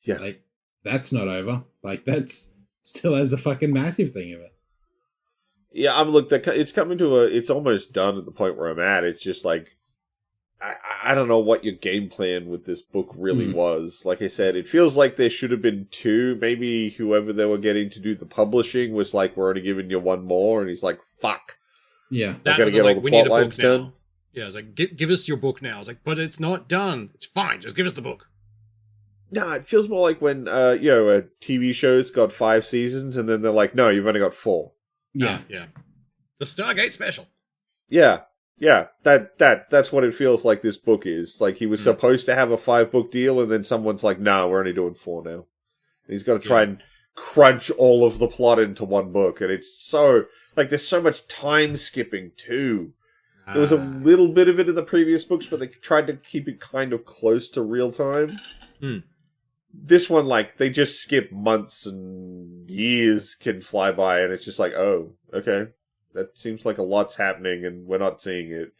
like, that's not over. Like, that's still has a fucking massive thing of it. Yeah, look, it's coming to it's almost done at the point where I'm at. It's just like, I don't know what your game plan with this book really was. Like I said, it feels like there should have been 2. Maybe whoever they were getting to do the publishing was like, we're only giving you 1 more. And he's like, fuck. Yeah. I've got to get all the plot lines done. Yeah, it's like, give us your book now. It's like, but it's not done. It's fine. Just give us the book. No, it feels more like when, a TV show's got 5 seasons and then they're like, no, you've only got 4. Yeah. Yeah. The Stargate special. Yeah. Yeah, that's what it feels like this book is. Like, he was supposed to have a 5-book deal, and then someone's like, no, we're only doing 4 now. And he's got to try and crunch all of the plot into 1 book, and it's so... Like, there's so much time skipping, too. There was a little bit of it in the previous books, but they tried to keep it kind of close to real time. This one, like, they just skip months and years can fly by, and it's just like, oh, okay. That seems like a lot's happening, and we're not seeing it.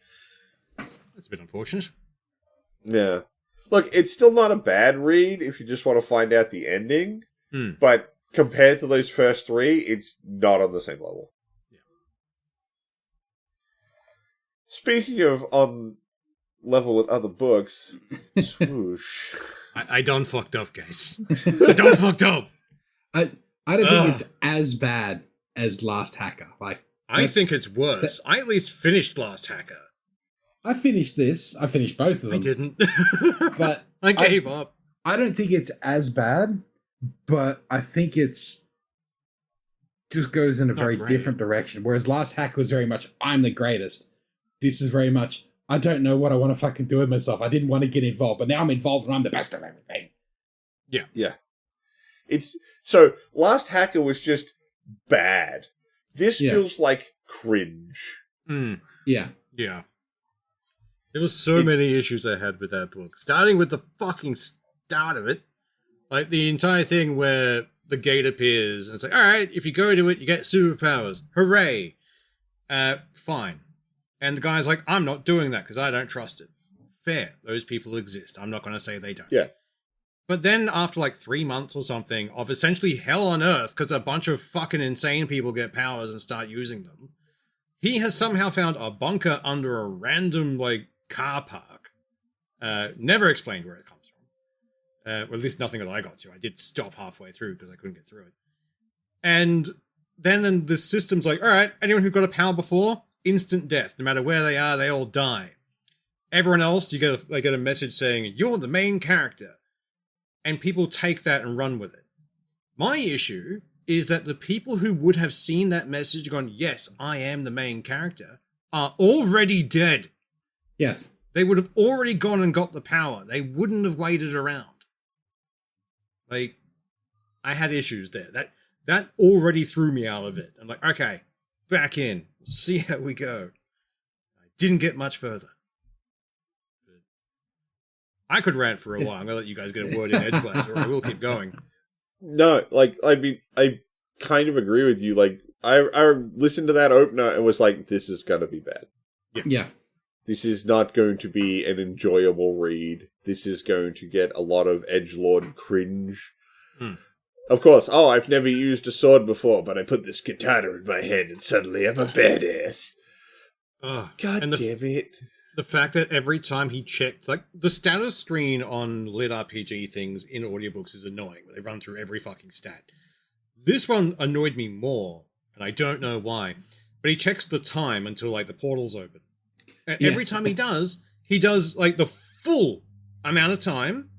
That's a bit unfortunate. Yeah. Look, it's still not a bad read if you just want to find out the ending, but compared to those first 3, it's not on the same level. Yeah. Speaking of on level with other books, Swoosh. I done fucked up, guys. I done fucked up. I don't think it's as bad as Last Hacker. Like, I think it's worse. I at least finished Last Hacker. I finished this. I finished both of them. I didn't. But I gave up. I don't think it's as bad, but I think it's just goes in a very different direction. Whereas Last Hacker was very much, I'm the greatest. This is very much, I don't know what I want to fucking do with myself. I didn't want to get involved, but now I'm involved and I'm the best of everything. Yeah. Yeah. So, Last Hacker was just bad. This feels like cringe. Yeah. Yeah. There were so many issues I had with that book. Starting with the fucking start of it. Like, the entire thing where the gate appears, and it's like, alright, if you go to it, you get superpowers. Hooray! Fine. And the guy's like, I'm not doing that, because I don't trust it. Fair. Those people exist. I'm not going to say they don't. Yeah. But then after like 3 months or something of essentially hell on earth because a bunch of fucking insane people get powers and start using them, he has somehow found a bunker under a random like car park. Never explained where it comes from. Well, at least nothing that I got to. I did stop halfway through because I couldn't get through it. And then the system's like, all right, anyone who got a power before, instant death. No matter where they are, they all die. Everyone else, they get a message saying, you're the main character. And people take that and run with it. My issue is that the people who would have seen that message gone, yes, I am the main character, are already dead. Yes. They would have already gone and got the power. They wouldn't have waited around. Like, I had issues there. That already threw me out of it. I'm like, okay, back in. See how we go. I didn't get much further. I could rant for a while. I'm going to let you guys get a word in edgeways, or I will keep going. No, like, I kind of agree with you. Like, I listened to that opener and was like, this is going to be bad. Yeah. This is not going to be an enjoyable read. This is going to get a lot of edgelord cringe. Of course, I've never used a sword before, but I put this katana in my hand and suddenly I'm a badass. God damn it. The fact that every time he checked, like, the status screen on lit RPG things in audiobooks is annoying. They run through every fucking stat. This one annoyed me more, and I don't know why. But he checks the time until, like, the portal's open. And every time he does, like, the full amount of time,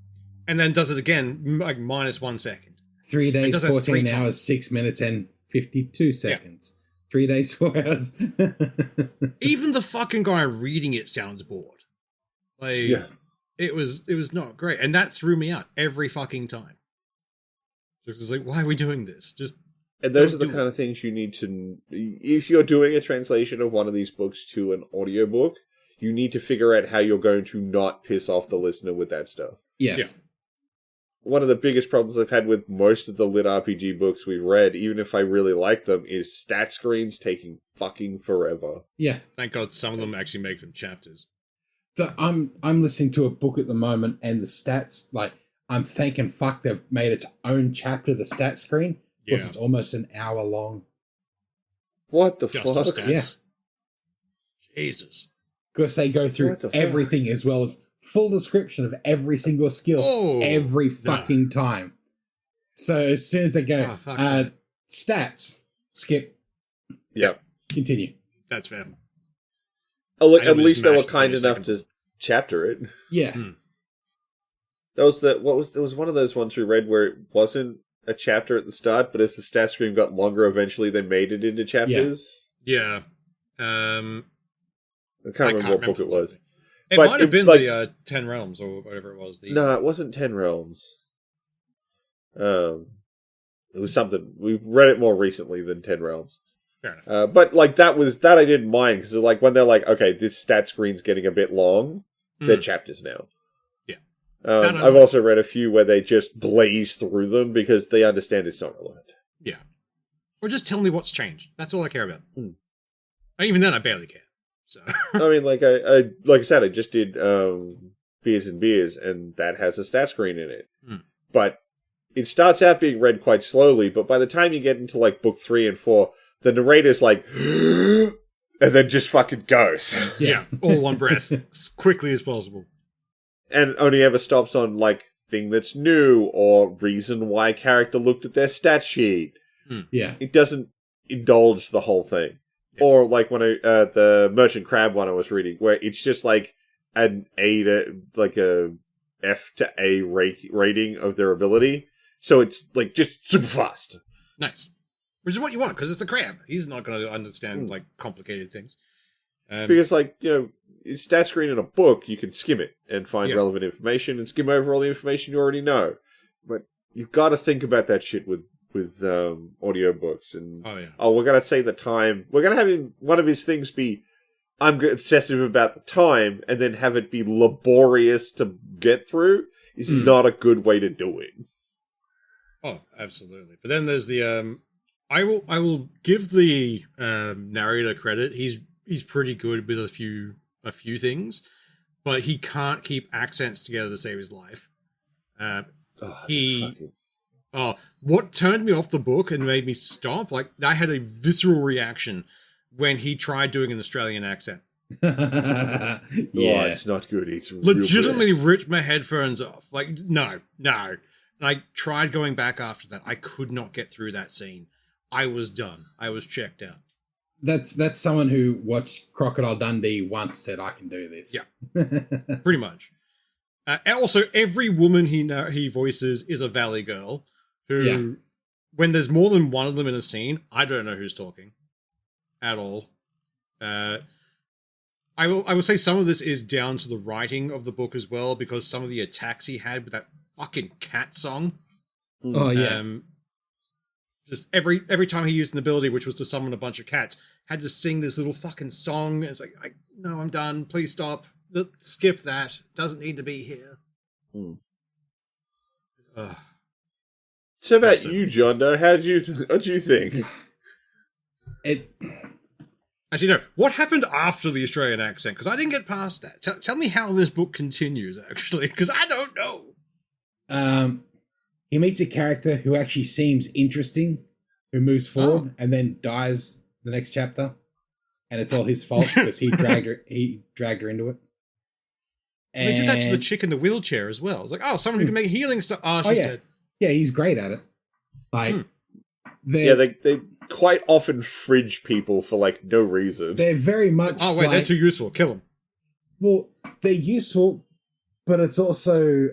and then does it again, like, minus 1 second. 3 days, 14 hours, 6 minutes, and 52 seconds. 3 days, 4 hours. Even the fucking guy reading it sounds bored. Like, it was not great. And that threw me out every fucking time. Just like, why are we doing this? And those are the kind of things you need to... If you're doing a translation of one of these books to an audiobook, you need to figure out how you're going to not piss off the listener with that stuff. Yes. Yeah. One of the biggest problems I've had with most of the lit RPG books we've read, even if I really like them, is stat screens taking fucking forever. Yeah. Thank God some of them actually make them chapters. I'm listening to a book at the moment, and the stats, like, I'm thanking fuck they've made its own chapter, the stat screen, because it's almost an hour long. What the Just fuck? Stats. Yeah. Jesus. Because they go through everything as well as full description of every single skill every fucking time. So as soon as they go, stats, skip. Yep. Continue. That's fair. At least they were kind enough to chapter it. Yeah. There was one of those ones we read where it wasn't a chapter at the start, but as the stat screen got longer, eventually they made it into chapters. Yeah. I can't remember what book it was. It might have been the 10 Realms or whatever it was. No, it wasn't 10 Realms. It was something. We read it more recently than 10 Realms. Fair enough. But like that I didn't mind because like when they're like, okay, this stat screen's getting a bit long, they're chapters now. Yeah. I've also read a few where they just blaze through them because they understand it's not relevant. Yeah. Or just tell me what's changed. That's all I care about. And even then, I barely care. So I mean, like I said, I just did Beers and Beers, and that has a stat screen in it. But it starts out being read quite slowly, but by the time you get into like book 3 and 4, the narrator's like, and then just fucking goes. Yeah, all one breath, as quickly as possible. And only ever stops on like thing that's new or reason why character looked at their stat sheet. Yeah. It doesn't indulge the whole thing. Or like when the Merchant Crab one I was reading, where it's just like an A to like a F to A rating of their ability, so it's like just super fast. Nice, which is what you want because it's the crab. He's not going to understand like complicated things. Because like stat screen in a book, you can skim it and find relevant information and skim over all the information you already know. But you've got to think about that shit with audiobooks and we're gonna say the time, we're gonna have one of his things be I'm obsessive about the time and then have it be laborious to get through is not a good way to do it. Oh, absolutely. But then there's the I will give the narrator credit. He's pretty good with a few things. but he can't keep accents together to save his life. What turned me off the book and made me stop, like, I had a visceral reaction when he tried doing an Australian accent. Oh, it's not good. It's legitimately ripped my headphones off. Like, no. And I tried going back after that. I could not get through that scene. I was done. I was checked out. That's someone who watched Crocodile Dundee once, said, I can do this. Yeah, pretty much. Also, every woman he voices is a Valley girl who, when there's more than one of them in a scene, I don't know who's talking at all. I will say some of this is down to the writing of the book as well, because some of the attacks he had with that fucking cat song. Oh, yeah. Just every time he used an ability, which was to summon a bunch of cats, had to sing this little fucking song. It's like, no, I'm done. Please stop. Skip that. Doesn't need to be here. So about you, Jondoe, what'd you think? Actually, no. What happened after the Australian accent? Because I didn't get past that. Tell me how this book continues, actually, because I don't know. He meets a character who actually seems interesting, who moves forward and then dies the next chapter, and it's all his fault because he dragged her into it. And they did that to the chick in the wheelchair as well. It's like, someone who can make healing stuff. Oh, she's dead. Yeah, he's great at it. Like, they quite often fridge people for like no reason. They're very much. Oh wait, they're too useful. Kill them. Well, they're useful, but it's also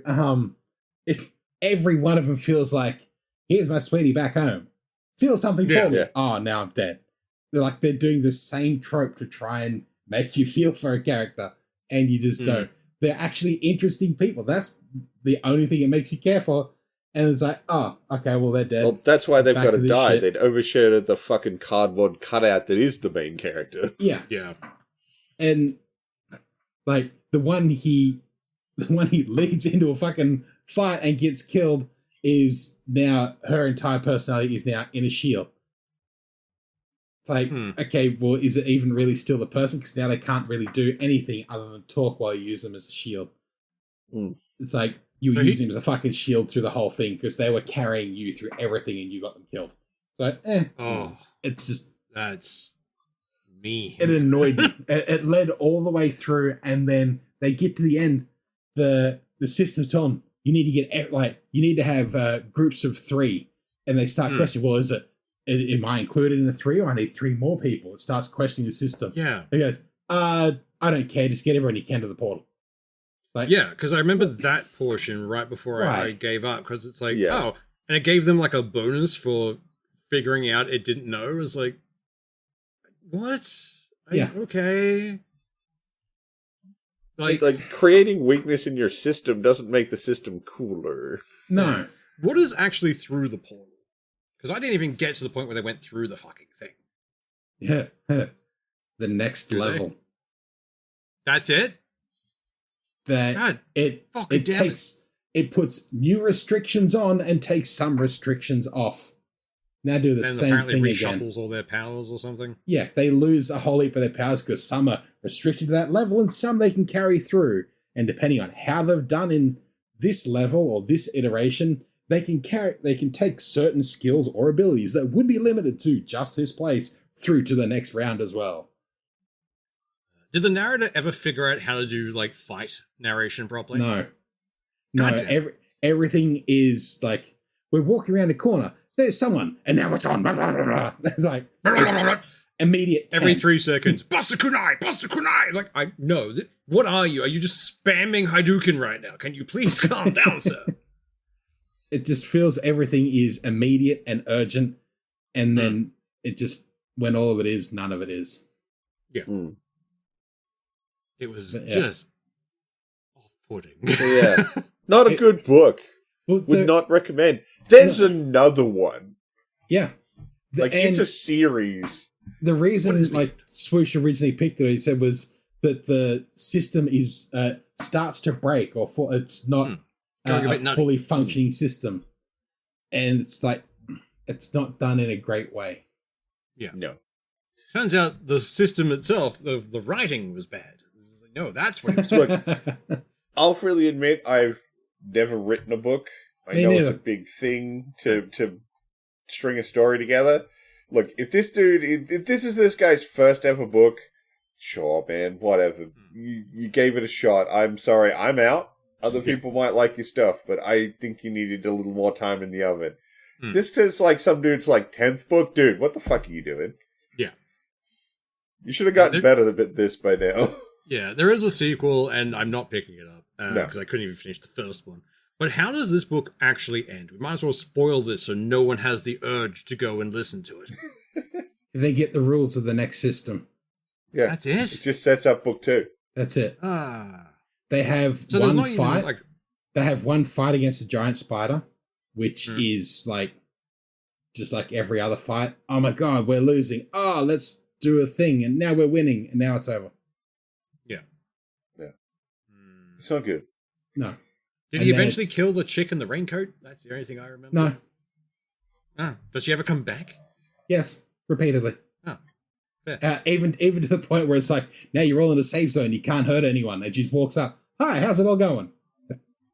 if every one of them feels like, here's my sweetie back home. Feel something for me. Oh, now I'm dead. They're doing the same trope to try and make you feel for a character, and you just don't. They're actually interesting people. That's the only thing it makes you care for. And it's like, oh, okay, well, they're dead. Well, that's why they've got to die. Shit. They'd overshadowed the fucking cardboard cutout that is the main character. Yeah. Yeah. And, like, the one he leads into a fucking fight and gets killed is now, her entire personality is now in a shield. It's like, okay, well, is it even really still the person? Because now they can't really do anything other than talk while you use them as a shield. It's like, you use him as a fucking shield through the whole thing because they were carrying you through everything and you got them killed. So, it's just... That's me. It annoyed me. It led all the way through, and then they get to the end, the system's telling them, you need to get, you need to have groups of 3, and they start questioning, well, am I included in the 3, or I need 3 more people? It starts questioning the system. Yeah. It goes, I don't care, just get everyone you can to the portal. Like, yeah, because I remember that portion right before I gave up, because it's like, and it gave them like a bonus for figuring out it didn't know. It was like, what? Okay. Like creating weakness in your system doesn't make the system cooler. No. What is actually through the portal? Because I didn't even get to the point where they went through the fucking thing. Yeah. The next level. That's it? That it puts new restrictions on and takes some restrictions off. Now do the same thing again. Reshuffles all their powers or something. Yeah, they lose a whole heap of their powers because some are restricted to that level and some they can carry through. And depending on how they've done in this level or this iteration, they can take certain skills or abilities that would be limited to just this place through to the next round as well. Did the narrator ever figure out how to do like fight narration properly? No. Everything is like, we're walking around a corner, there's someone, and now it's on. Like, it's immediate 10. Every 3 seconds, Buster Kunai! Like, what are you? Are you just spamming Hadouken right now? Can you please calm down, sir? It just feels everything is immediate and urgent, and then it just, when all of it is, none of it is. Yeah. It was just off-putting. Yeah. Not a good book. Would not recommend. There's another one. Yeah. It's a series. The reason is like Swoosh originally picked it, he said, was that the system is starts to break, or it's not a fully functioning system. And it's like, it's not done in a great way. Yeah. No. Turns out the system itself, the writing was bad. No, that's what he was doing. Look, I'll freely admit I've never written a book. I Me know neither. it's a big thing to string a story together. Look, if this is this guy's first ever book, sure, man, whatever. You gave it a shot. I'm sorry, I'm out. Other people might like your stuff, but I think you needed a little more time in the oven. This is like some dude's like 10th book. Dude, what the fuck are you doing? Yeah. You should have gotten better at this by now. Yeah, there is a sequel, and I'm not picking it up because No. I couldn't even finish the first one. But how does this book actually end? We might as well spoil this so no one has the urge to go and listen to it. They get the rules of the next system. Yeah. That's it? It just sets up book 2. That's it. Ah. They have So there's one not fight. even, like... They have one fight against a giant spider, which is like just like every other fight. Oh my god, we're losing. Oh, let's do a thing, and now we're winning, and now it's over. Yeah. It's not good. No. Did And he then eventually it's- kill the chick in the raincoat? That's the only thing I remember. No. Ah, does she ever come back? Yes. Repeatedly. Oh, fair. Even to the point where it's like, now you're all in a safe zone, you can't hurt anyone, and she just walks up. Hi, how's it all going?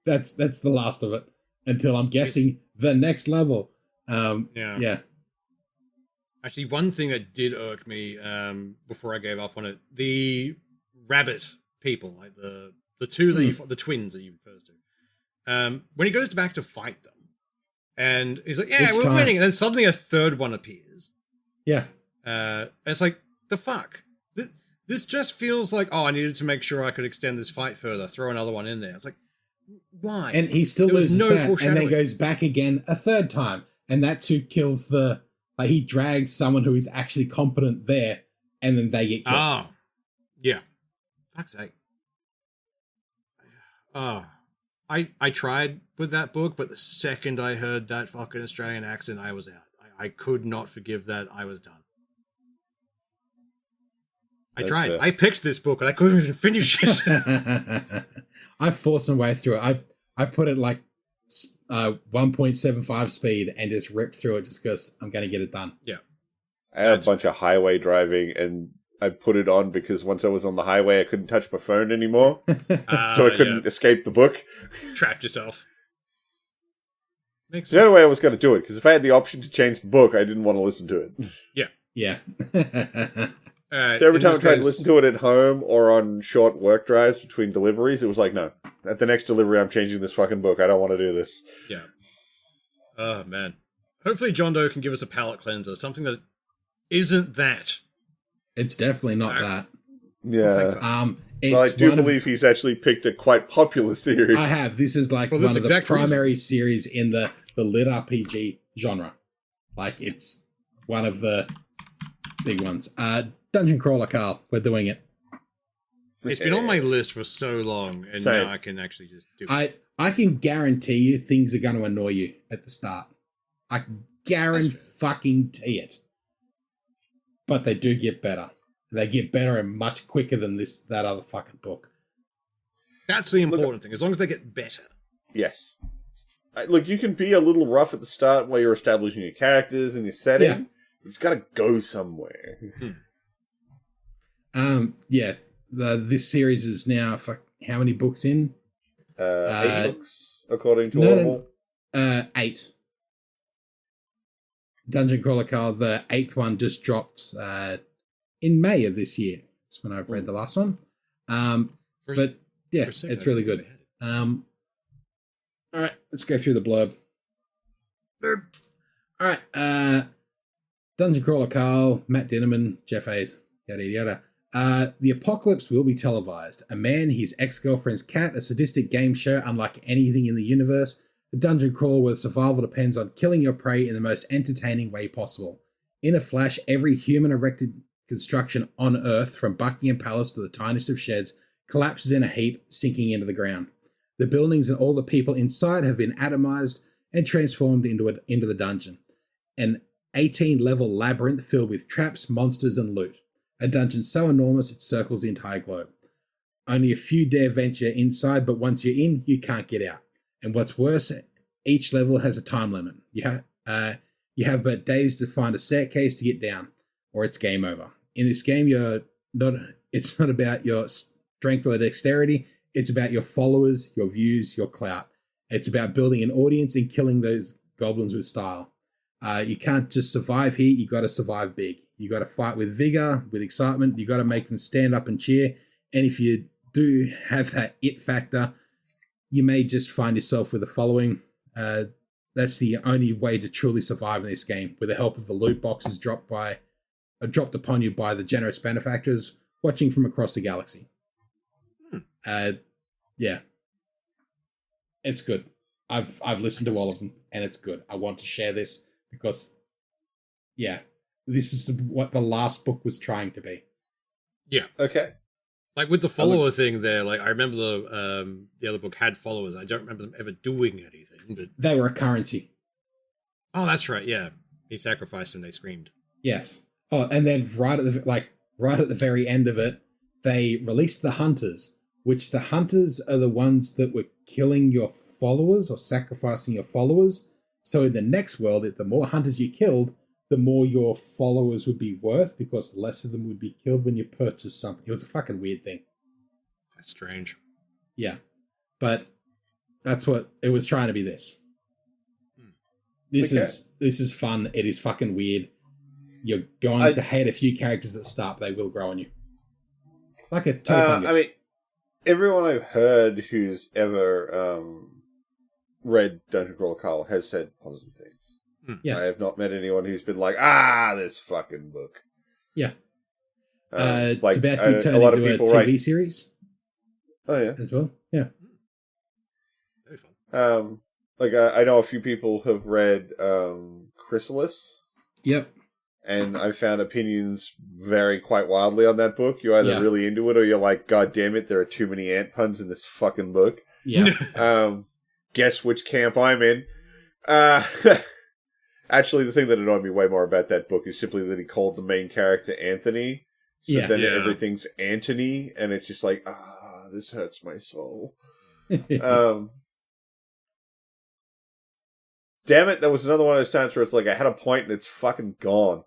That's the last of it. Until I'm guessing the next level. Yeah. Actually, one thing that did irk me before I gave up on it, the rabbit people, like the two that the twins that you refers to. When he goes back to fight them, and he's like, "Yeah, Which we're time? winning," and then suddenly a third one appears. Yeah. It's like, the fuck. This just feels like, oh, I needed to make sure I could extend this fight further. Throw another one in there. It's like, why? And he still There was loses no that, and then foreshadowing. goes back again a third time. And that's who kills like he drags someone who is actually competent there, and then they get killed. Ah, yeah. Fuck's sake. I tried with that book, but the second I heard that fucking Australian accent, I was out. I could not forgive that. I was done. I That's tried. fair. I picked this book and I couldn't even finish it. I forced my way through it. I put it like 1.75 speed and just ripped through it just because I'm going to get it done. Yeah. I had a bunch of highway driving, and I put it on because once I was on the highway, I couldn't touch my phone anymore. So I couldn't escape the book. Trapped yourself. Makes The only way I was going to do it, because if I had the option to change the book, I didn't want to listen to it. Yeah. So every time I tried to listen to it at home or on short work drives between deliveries, it was like, no, at the next delivery, I'm changing this fucking book. I don't want to do this. Yeah. Oh, man. Hopefully John Doe can give us a palate cleanser, something that isn't that. It's definitely not that. Yeah. It's Well, I do one of- believe he's actually picked a quite popular series. I have. This is like For one this of the exact primary series in the lit RPG genre. Like, it's one of the big ones. Dungeon Crawler, Carl. We're doing it. It's been on my list for so long, and Same. now I can actually just do it. I can guarantee you things are going to annoy you at the start. I guarantee it. But they do get better. They get better and much quicker than that other fucking book. That's the important thing, as long as they get better. Yes. Look, you can be a little rough at the start while you're establishing your characters and your setting. Yeah. It's got to go somewhere. Yeah. This series is now how many books in? 8 books, according to no, Audible. 8. Dungeon Crawler Carl, the 8th one just dropped in May of this year. That's when I read the last one. But yeah, For a second, it's I really didn't good. think they had it. All right, let's go through the blurb. All right, Dungeon Crawler Carl, Matt Dinnerman, Jeff Hayes, yada yada. The apocalypse will be televised. A man, his ex-girlfriend's cat, a sadistic game show unlike anything in the universe. A dungeon crawler where survival depends on killing your prey in the most entertaining way possible. In a flash, every human erected construction on Earth, from Buckingham Palace to the tiniest of sheds, collapses in a heap, sinking into the ground. The buildings and all the people inside have been atomized and transformed into the dungeon. An 18-level labyrinth filled with traps, monsters, and loot. A dungeon so enormous it circles the entire globe. Only a few dare venture inside, but once you're in, you can't get out. And what's worse, each level has a time limit. You have but days to find a staircase to get down, or it's game over. In this game, it's not about your strength or dexterity. It's about your followers, your views, your clout. It's about building an audience and killing those goblins with style. You can't just survive here. You got to survive big. You got to fight with vigor, with excitement. You got to make them stand up and cheer. And if you do have that it factor, you may just find yourself with a following. That's the only way to truly survive in this game, with the help of the loot boxes dropped upon you by the generous benefactors watching from across the galaxy. Yeah, it's good. I've listened to all of them, and it's good. I want to share this because, yeah, this is what the last book was trying to be. Yeah. Okay. Like with the follower thing there, like I remember the other book had followers. I don't remember them ever doing anything, but They were a currency. oh, that's right. Yeah, he sacrificed and they screamed. Yes. Oh, and then right at the very end of it, they released the hunters, which the hunters are the ones that were killing your followers or sacrificing your followers. So in the next world, the more hunters you killed, the more your followers would be worth, because less of them would be killed when you purchase something. It was a fucking weird thing. That's strange. Yeah. But that's what it was trying to be this. This is fun. It is fucking weird. You're going to hate a few characters at the start, but they will grow on you. Like a toe fungus. I mean, everyone I've heard who's ever read Dungeon Crawler Carl has said positive things. Yeah. I have not met anyone who's been like, this fucking book. Yeah. Like, it's about you turning a lot of into a people TV series. Oh, yeah. As well. Yeah. Very fun. Like, I know a few people have read Chrysalis. Yep. And I found opinions vary quite wildly on that book. You're either really into it or you're like, God damn it, there are too many ant puns in this fucking book. Yeah. Guess which camp I'm in. Actually, the thing that annoyed me way more about that book is simply that he called the main character Anthony. So then everything's Antony, and it's just like, this hurts my soul. Damn it, that was another one of those times where it's like, I had a point and it's fucking gone.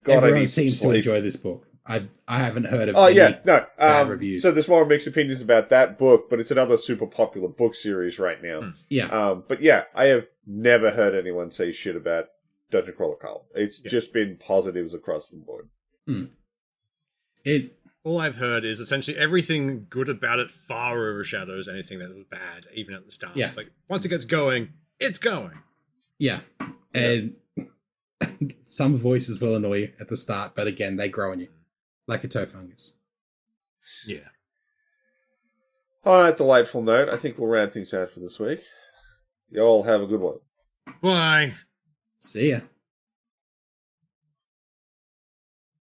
God, Everyone seems to enjoy this book. I haven't heard of bad reviews. So there's more mixed opinions about that book, but it's another super popular book series right now. Yeah. But yeah, I have never heard anyone say shit about Dungeon Crawler Carl. It's just been positives across the board. All I've heard is essentially everything good about it far overshadows anything that was bad, even at the start. Yeah. It's like, once it gets going, it's going. Yeah. And some voices will annoy you at the start, but again, they grow on you. Like a toe fungus. Yeah. On that delightful note, I think we'll round things out for this week. You all have a good one. Bye. See ya.